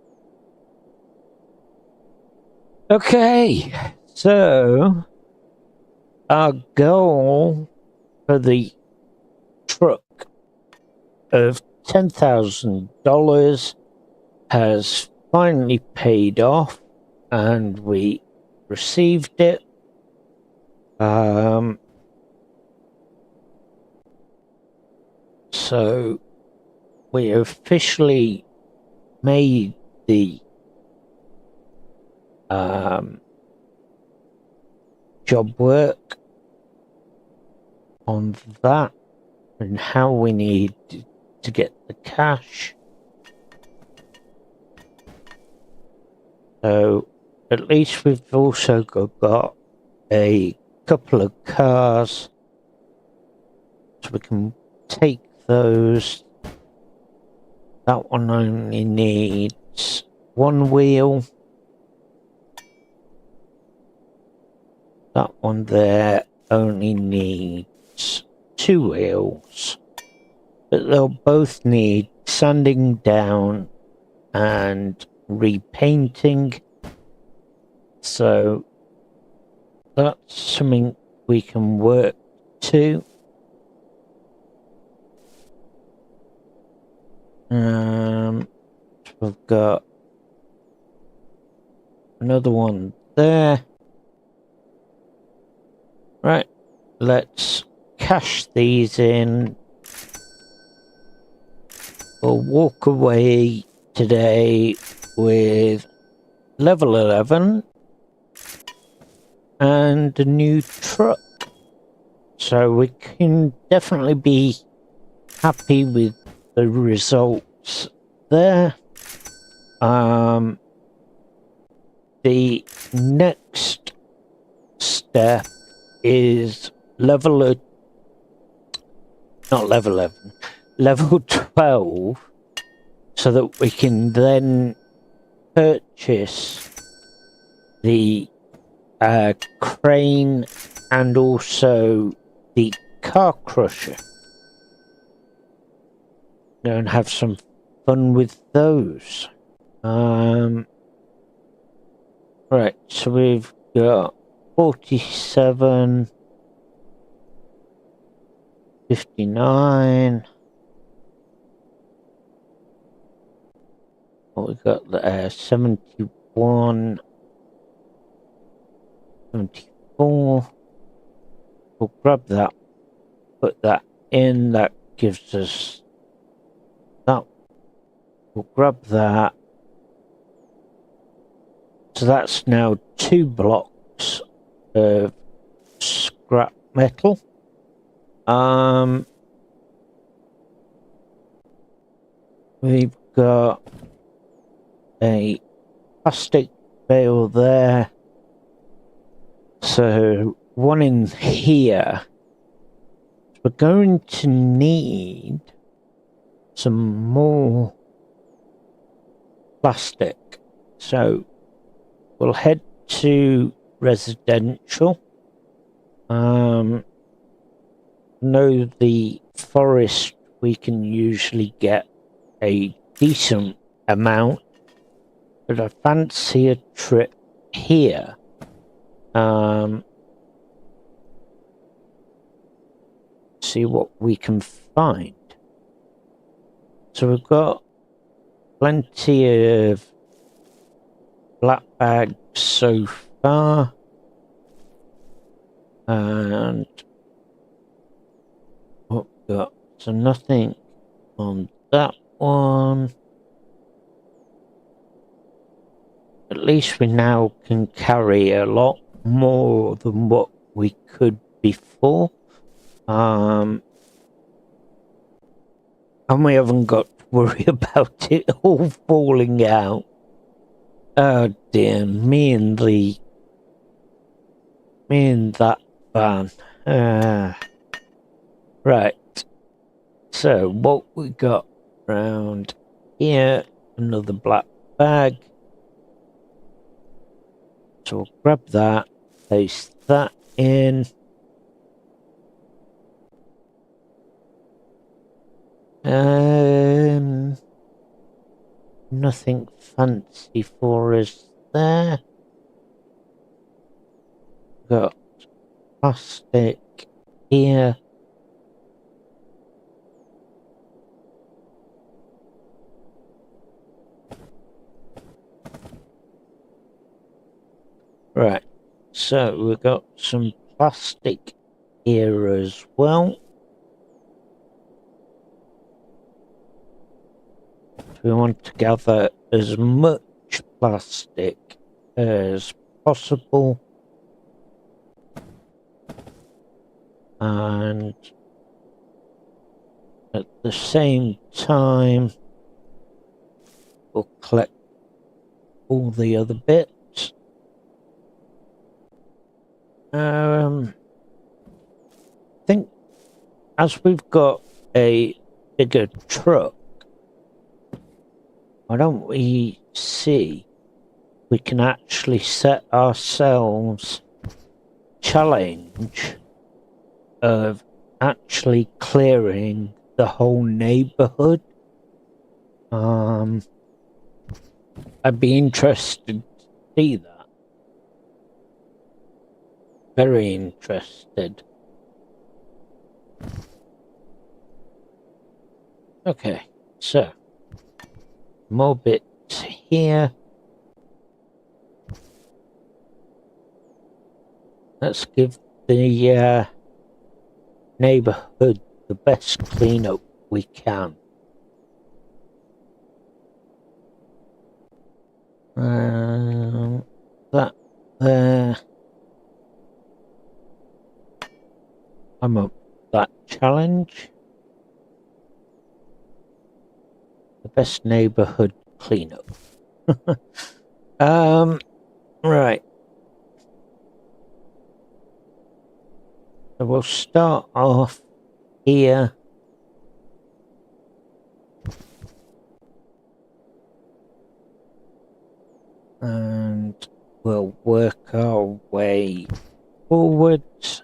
Okay. So our goal for the truck of $10,000 has finally paid off, and we received it. So we officially made the job work on that and how we need to get the cash. So at least we've also got a couple of cars, so we can take those. That one only needs 1 wheel. That one there only needs 2 wheels. But they'll both need sanding down and repainting. So that's something we can work to. We've got another one there. Right, let's cash these in. We'll walk away today with level 11 and a new truck. So we can definitely be happy with the results there. The next step is level 12, so that we can then purchase the crane and also the car crusher. Go and have some fun with those. Right, so we've got 47, 59. What we got there? 71, 74. We'll grab that, put that in. That gives us that. We'll grab that. So that's now 2 blocks of scrap metal. We've got a plastic bale there. So one in here. We're going to need some more plastic. So we'll head to residential. Know the forest we can usually get a decent amount, but I fancy a trip here. See what we can find. So we've got plenty of black bags so far, and what we've got, so nothing on that one. At least we now can carry a lot more than what we could before. And we haven't got to worry about it all falling out. Oh dear, me and that van. Right. So what we got around here, another black bag. So we'll grab that, place that in. Nothing fancy for us there. Got plastic here. Right, so we've got some plastic here as well. We want to gather as much plastic as possible, and at the same time we'll collect all the other bits. I think as we've got a bigger truck, why don't we see if we can actually set ourselves challenge of actually clearing the whole neighborhood. I'd be interested to see that. Very interested. Okay, so more bits here. Let's give the neighborhood the best cleanup we can. That there. I'm up that challenge. The best neighborhood cleanup. Right. So we'll start off here. and we'll work our way forwards.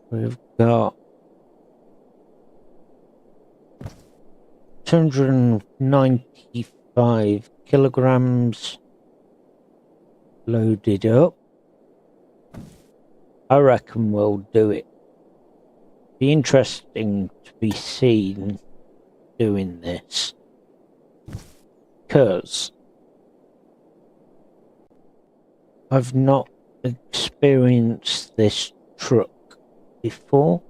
We've got 295 kilograms loaded up. I reckon we'll do it. Be interesting to be seen doing this, because I've not experienced this truck before,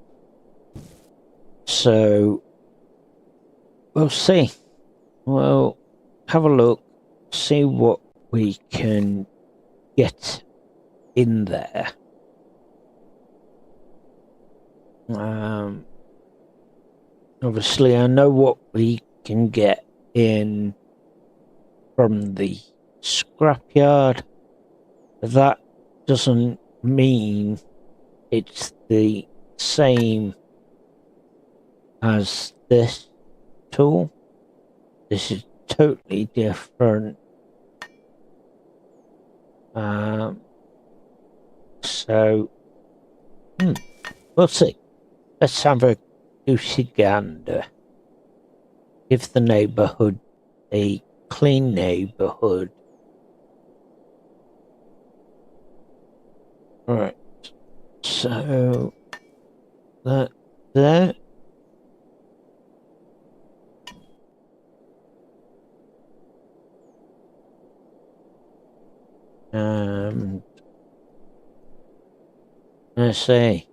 so we'll see. We'll have a look, see what we can get in there. Obviously I know what we can get in from the scrapyard. That doesn't mean it's the same as this tool. This is totally different. So we'll see. Let's have a goosey gander. Give the neighbourhood a clean neighbourhood. Right. So that there. I say,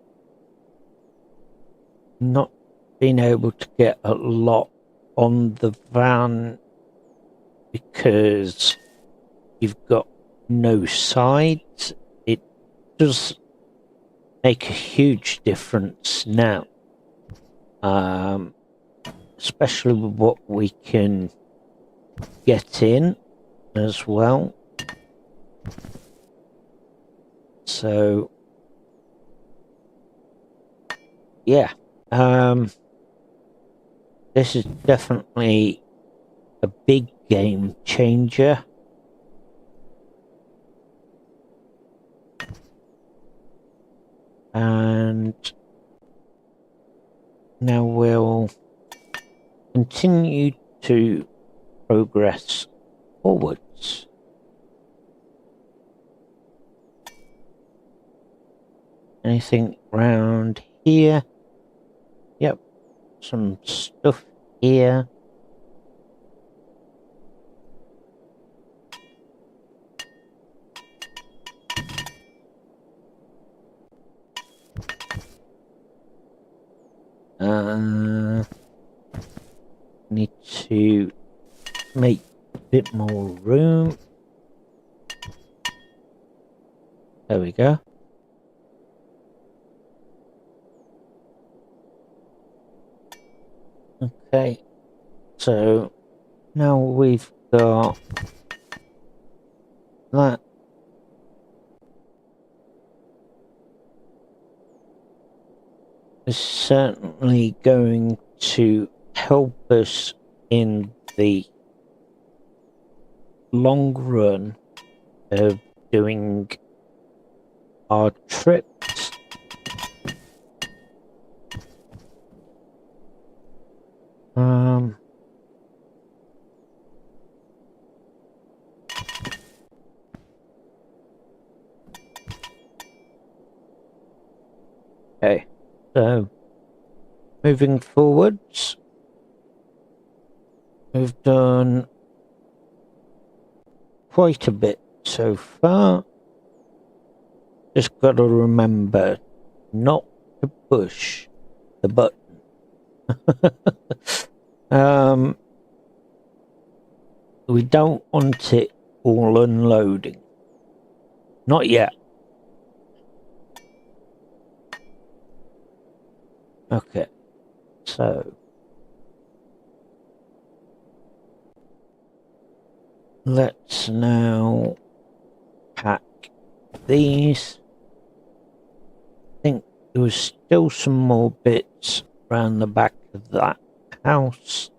not being able to get a lot on the van because you've got no sides. It does make a huge difference now, especially with what we can get in as well. So yeah, this is definitely a big game changer. And now we'll continue to progress forwards. Anything round here? Yep, some stuff here. Need to make a bit more room. There we go. Okay, so now we've got that. Is certainly going to help us in the long run of doing our trips. Okay, so moving forwards, we've done quite a bit so far. Just got to remember not to push the button. We don't want it all unloading. Not yet. Okay, so let's now pack these. I think there was still some more bits around the back of that house.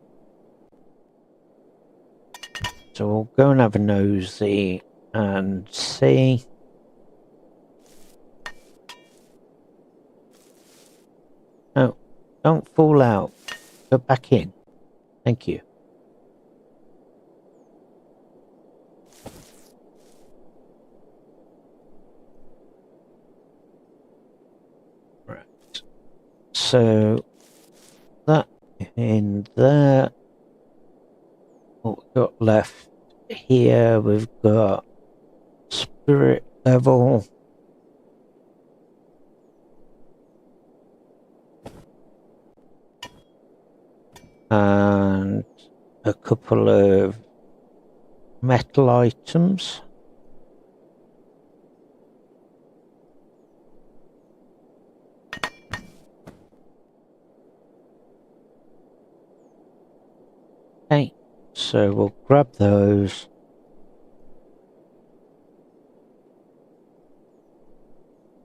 So we'll go and have a nosy and see. No, don't fall out. Go back in. Thank you. Right. So that in there. What we've got left here, we've got spirit level. And a couple of metal items. Okay, so we'll grab those.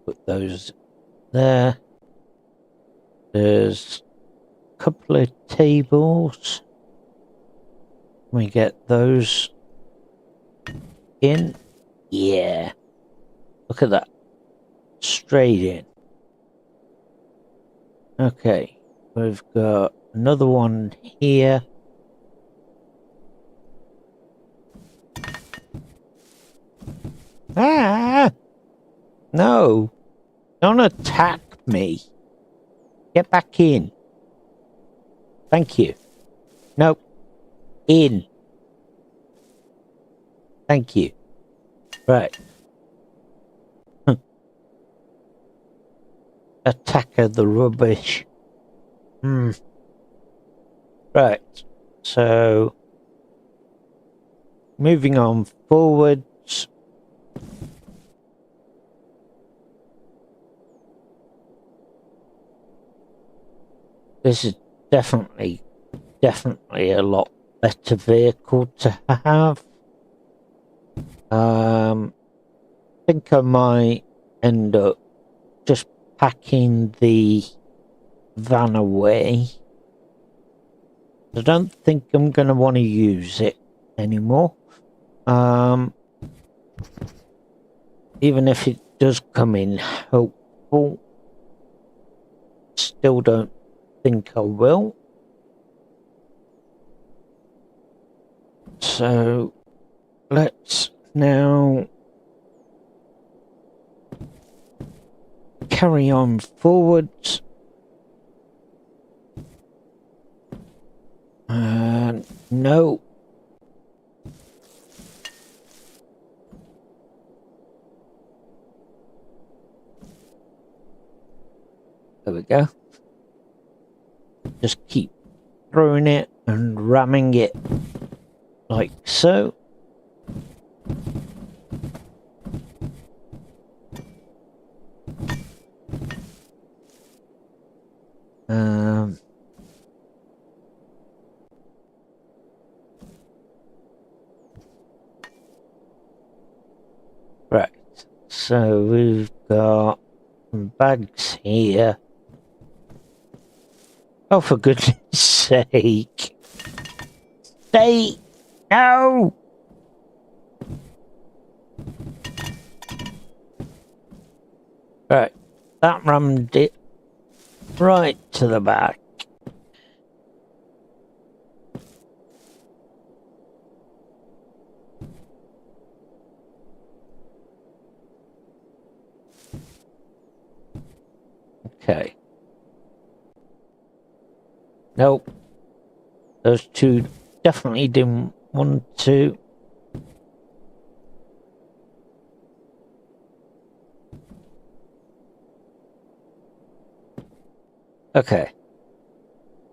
Put those there. There's a couple of tables. We get those in. Yeah. Look at that. Straight in. Okay. We've got another one here. Ah! No. Don't attack me. Get back in. Thank you. Nope. In. Thank you. Right. Attacker the rubbish. Right. So, moving on forwards. This is definitely a lot better vehicle to have. I think I might end up just packing the van away. I don't think I'm going to want to use it anymore. Even if it does come in helpful, still don't think I will. So let's now carry on forwards. No. There we go. Just keep throwing it and ramming it like so. Right, so we've got some bags here. Oh, for goodness sake. Stay! No! Right, that rammed it right to the back. Okay. Nope. Those two definitely didn't want to. Okay.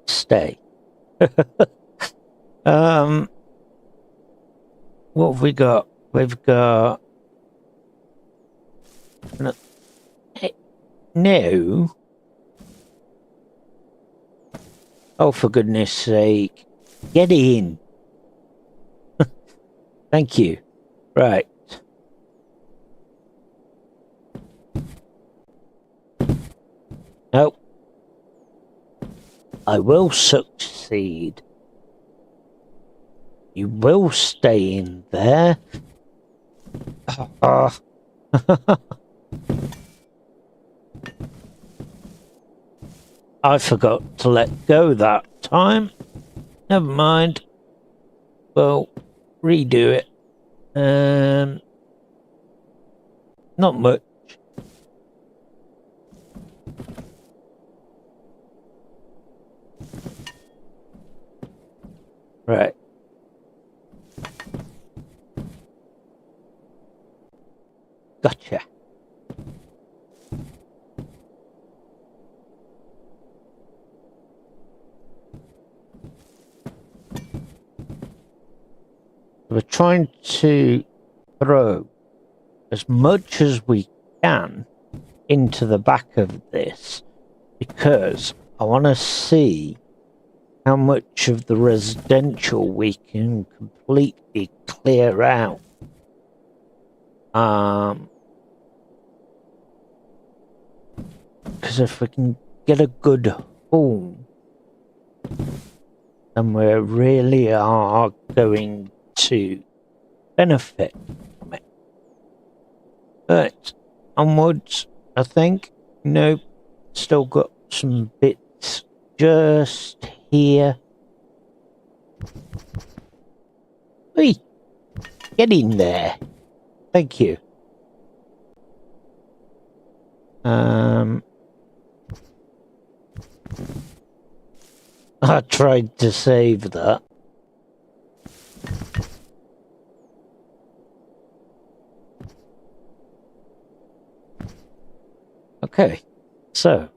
Stay. What have we got? We've got... No. Oh, for goodness sake. Get in. Thank you. Right. No. I will succeed. You will stay in there. I forgot to let go that time. Never mind. Well, redo it. Not much. Right. Gotcha. We're trying to throw as much as we can into the back of this because I want to see how much of the residential we can completely clear out. Because if we can get a good home, then we really are going to benefit from it. But onwards, I think. Nope, still got some bits just here. Hey, get in there. Thank you. I tried to save that. Okay, so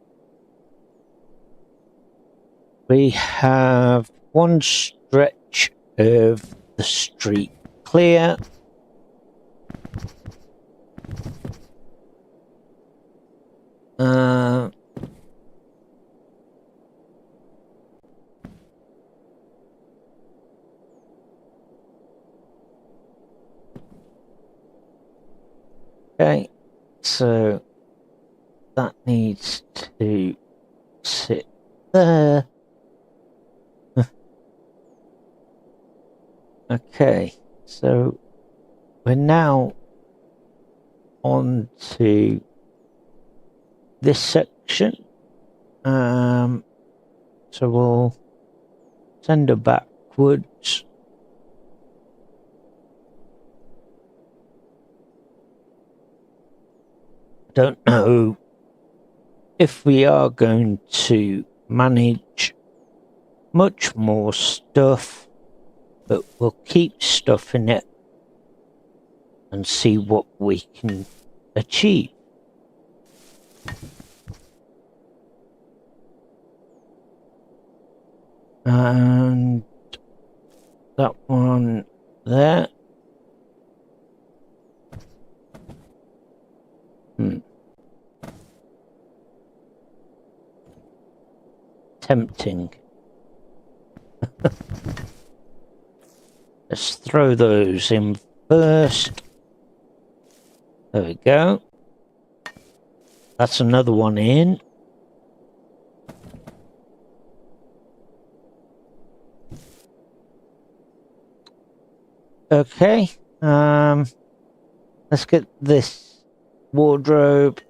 we have one stretch of the street clear. Okay, so that needs to sit there. Okay, so we're now on to this section. So we'll send her backwards. Don't know if we are going to manage much more stuff, but we'll keep stuff in it and see what we can achieve. And that one there. Tempting. Let's throw those in first. There we go. That's another one in. Okay. Let's get this wardrobe.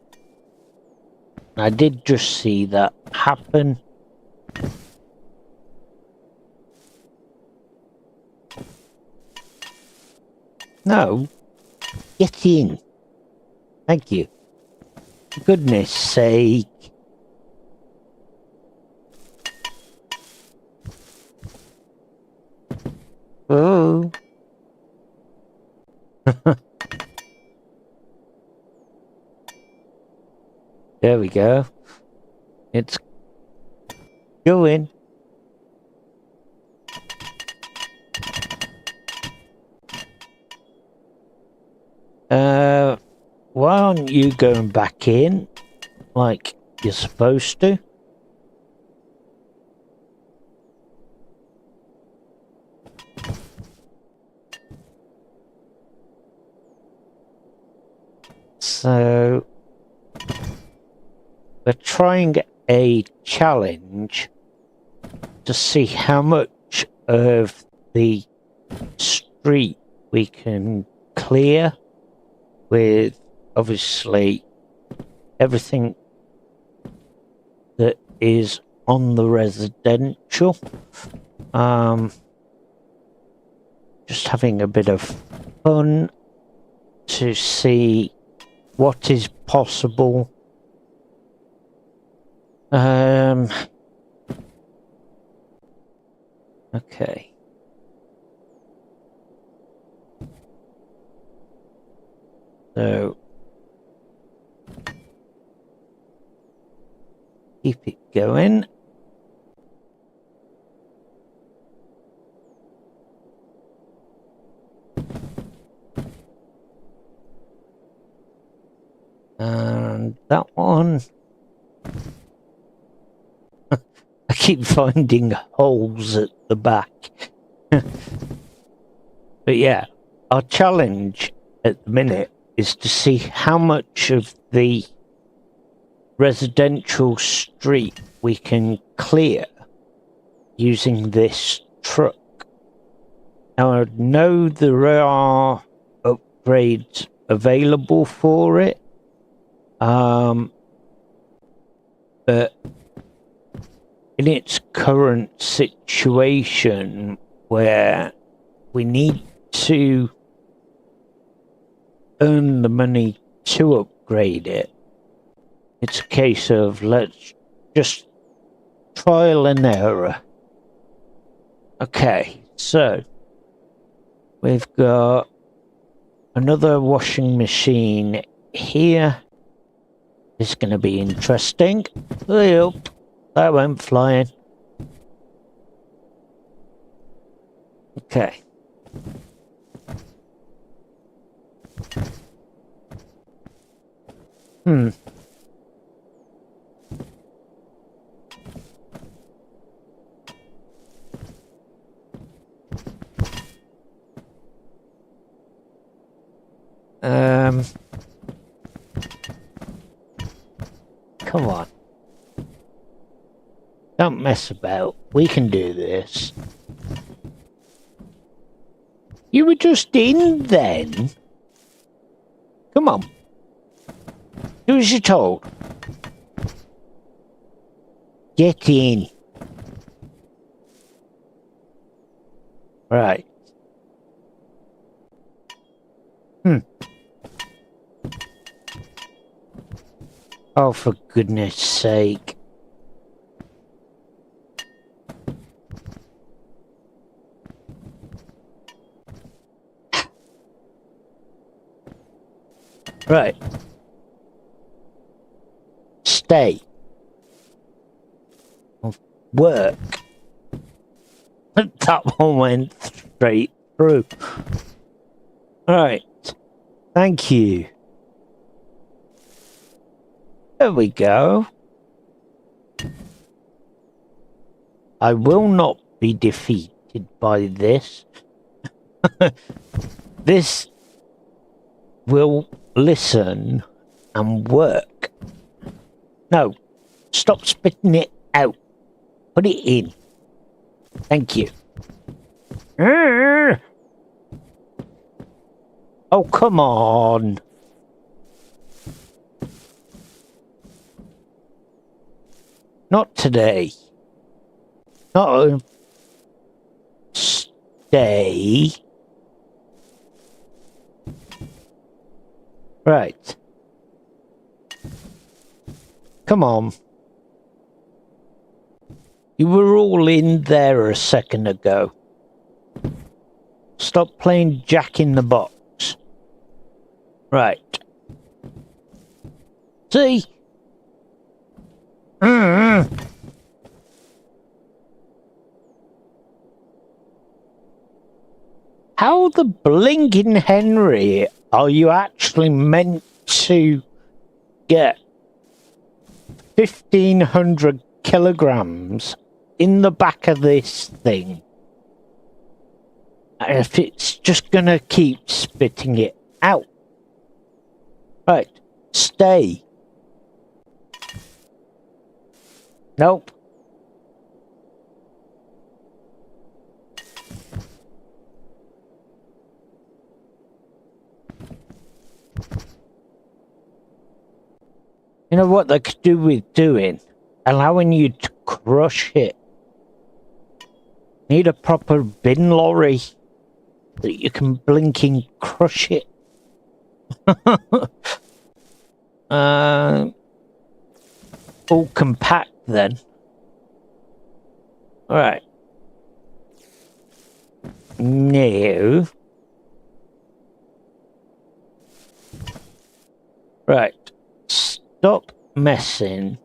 I did just see that happen. No. Get in. Thank you. For goodness sake. Oh. There we go. It's going. Why aren't you going back in like you're supposed to? So we're trying a challenge to see how much of the street we can clear with obviously everything that is on the residential. Just having a bit of fun to see what is possible. Okay. So keep it going. And that one. I keep finding holes at the back. But yeah, our challenge at the minute is to see how much of the residential street we can clear using this truck. Now I know there are upgrades available for it, but in its current situation where we need to earn the money to upgrade it, it's a case of let's just trial and error. Okay, so we've got another washing machine here. This is going to be interesting. Yep, that went flying. Okay. Come on. Don't mess about. We can do this. You were just in then. Come on. Do as you're told. Get in. Right. Oh, for goodness sake. Right. Stay. Work. That one went straight through. Alright. Thank you. There we go. I will not be defeated by this. This will listen and work. No, stop spitting it out. Put it in. Thank you. Oh, come on. Not today. Not stay. Right. Come on. You were all in there a second ago. Stop playing Jack in the Box. Right. See? How the blinking Henry are you actually meant to get 1,500 kilograms in the back of this thing if it's just gonna keep spitting it out? Right, stay. Nope. You know what they could do with doing? Allowing you to crush it. Need a proper bin lorry that you can blinking crush it. All compact then. Alright. No. Right. Stop messing.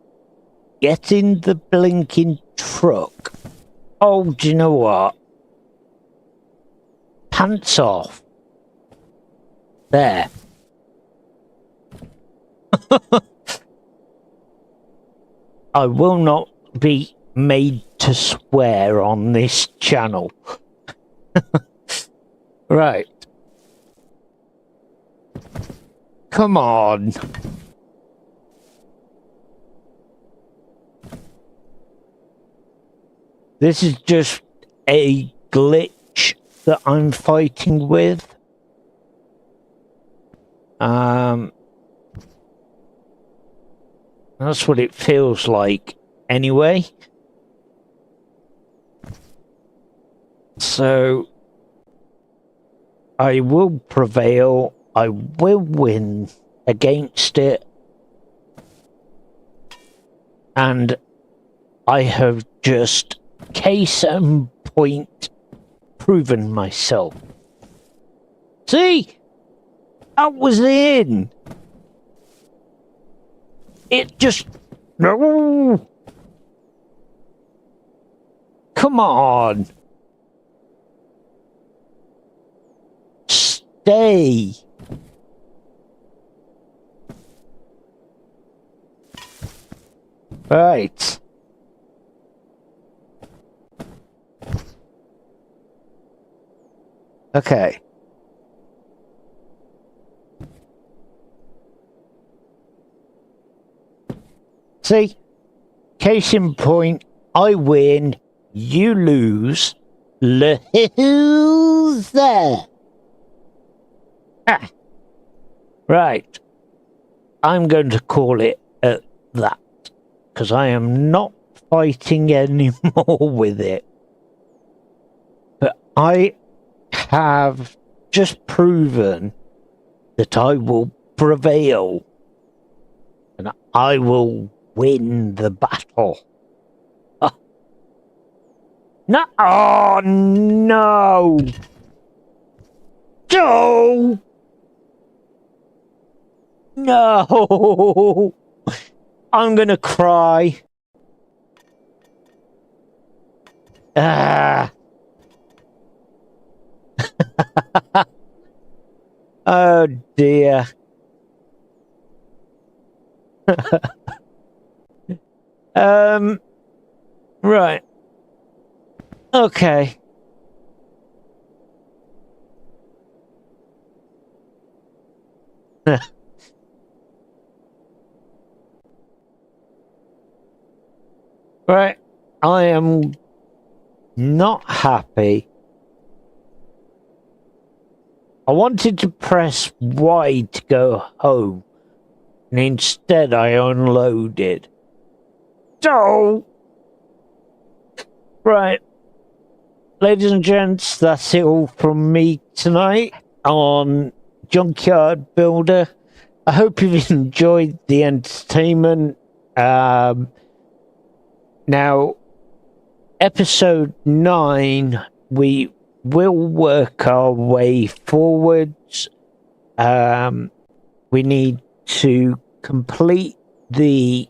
Get in the blinking truck. Oh, do you know what? Pants off. There. I will not be made to swear on this channel. Right. Come on. This is just a glitch that I'm fighting with. That's what it feels like anyway. So I will prevail. I will win against it. And I have just case and point proven myself. See? That was in. It just... No. Come on. Stay. Right. Okay. See? Case in point, I win, you lose. Loser. Ah. Right. I'm going to call it at that. Because I am not fighting anymore with it. But I have just proven that I will prevail. And I will win the battle. No! Oh, no! No! No! I'm gonna cry. Ah. Oh dear. Right. Okay. Right. I am not happy. I wanted to press Y to go home, and instead I unloaded. So, right. Ladies and gents, that's it all from me tonight on Junkyard Builder. I hope you've enjoyed the entertainment. Now, episode 9, we will work our way forwards. We need to complete the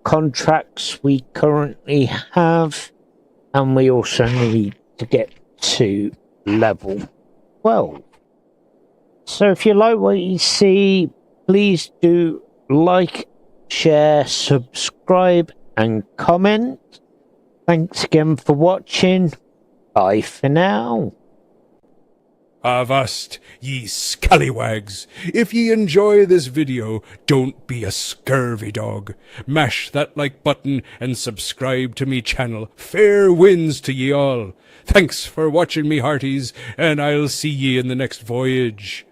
contracts we currently have, and we also need to get to level 12. So if you like what you see, please do like, share, subscribe, and comment. Thanks again for watching. Bye for now. Avast, ye scallywags! If ye enjoy this video, don't be a scurvy dog. Mash that like button and subscribe to me channel. Fair winds to ye all. Thanks for watching me hearties, and I'll see ye in the next voyage.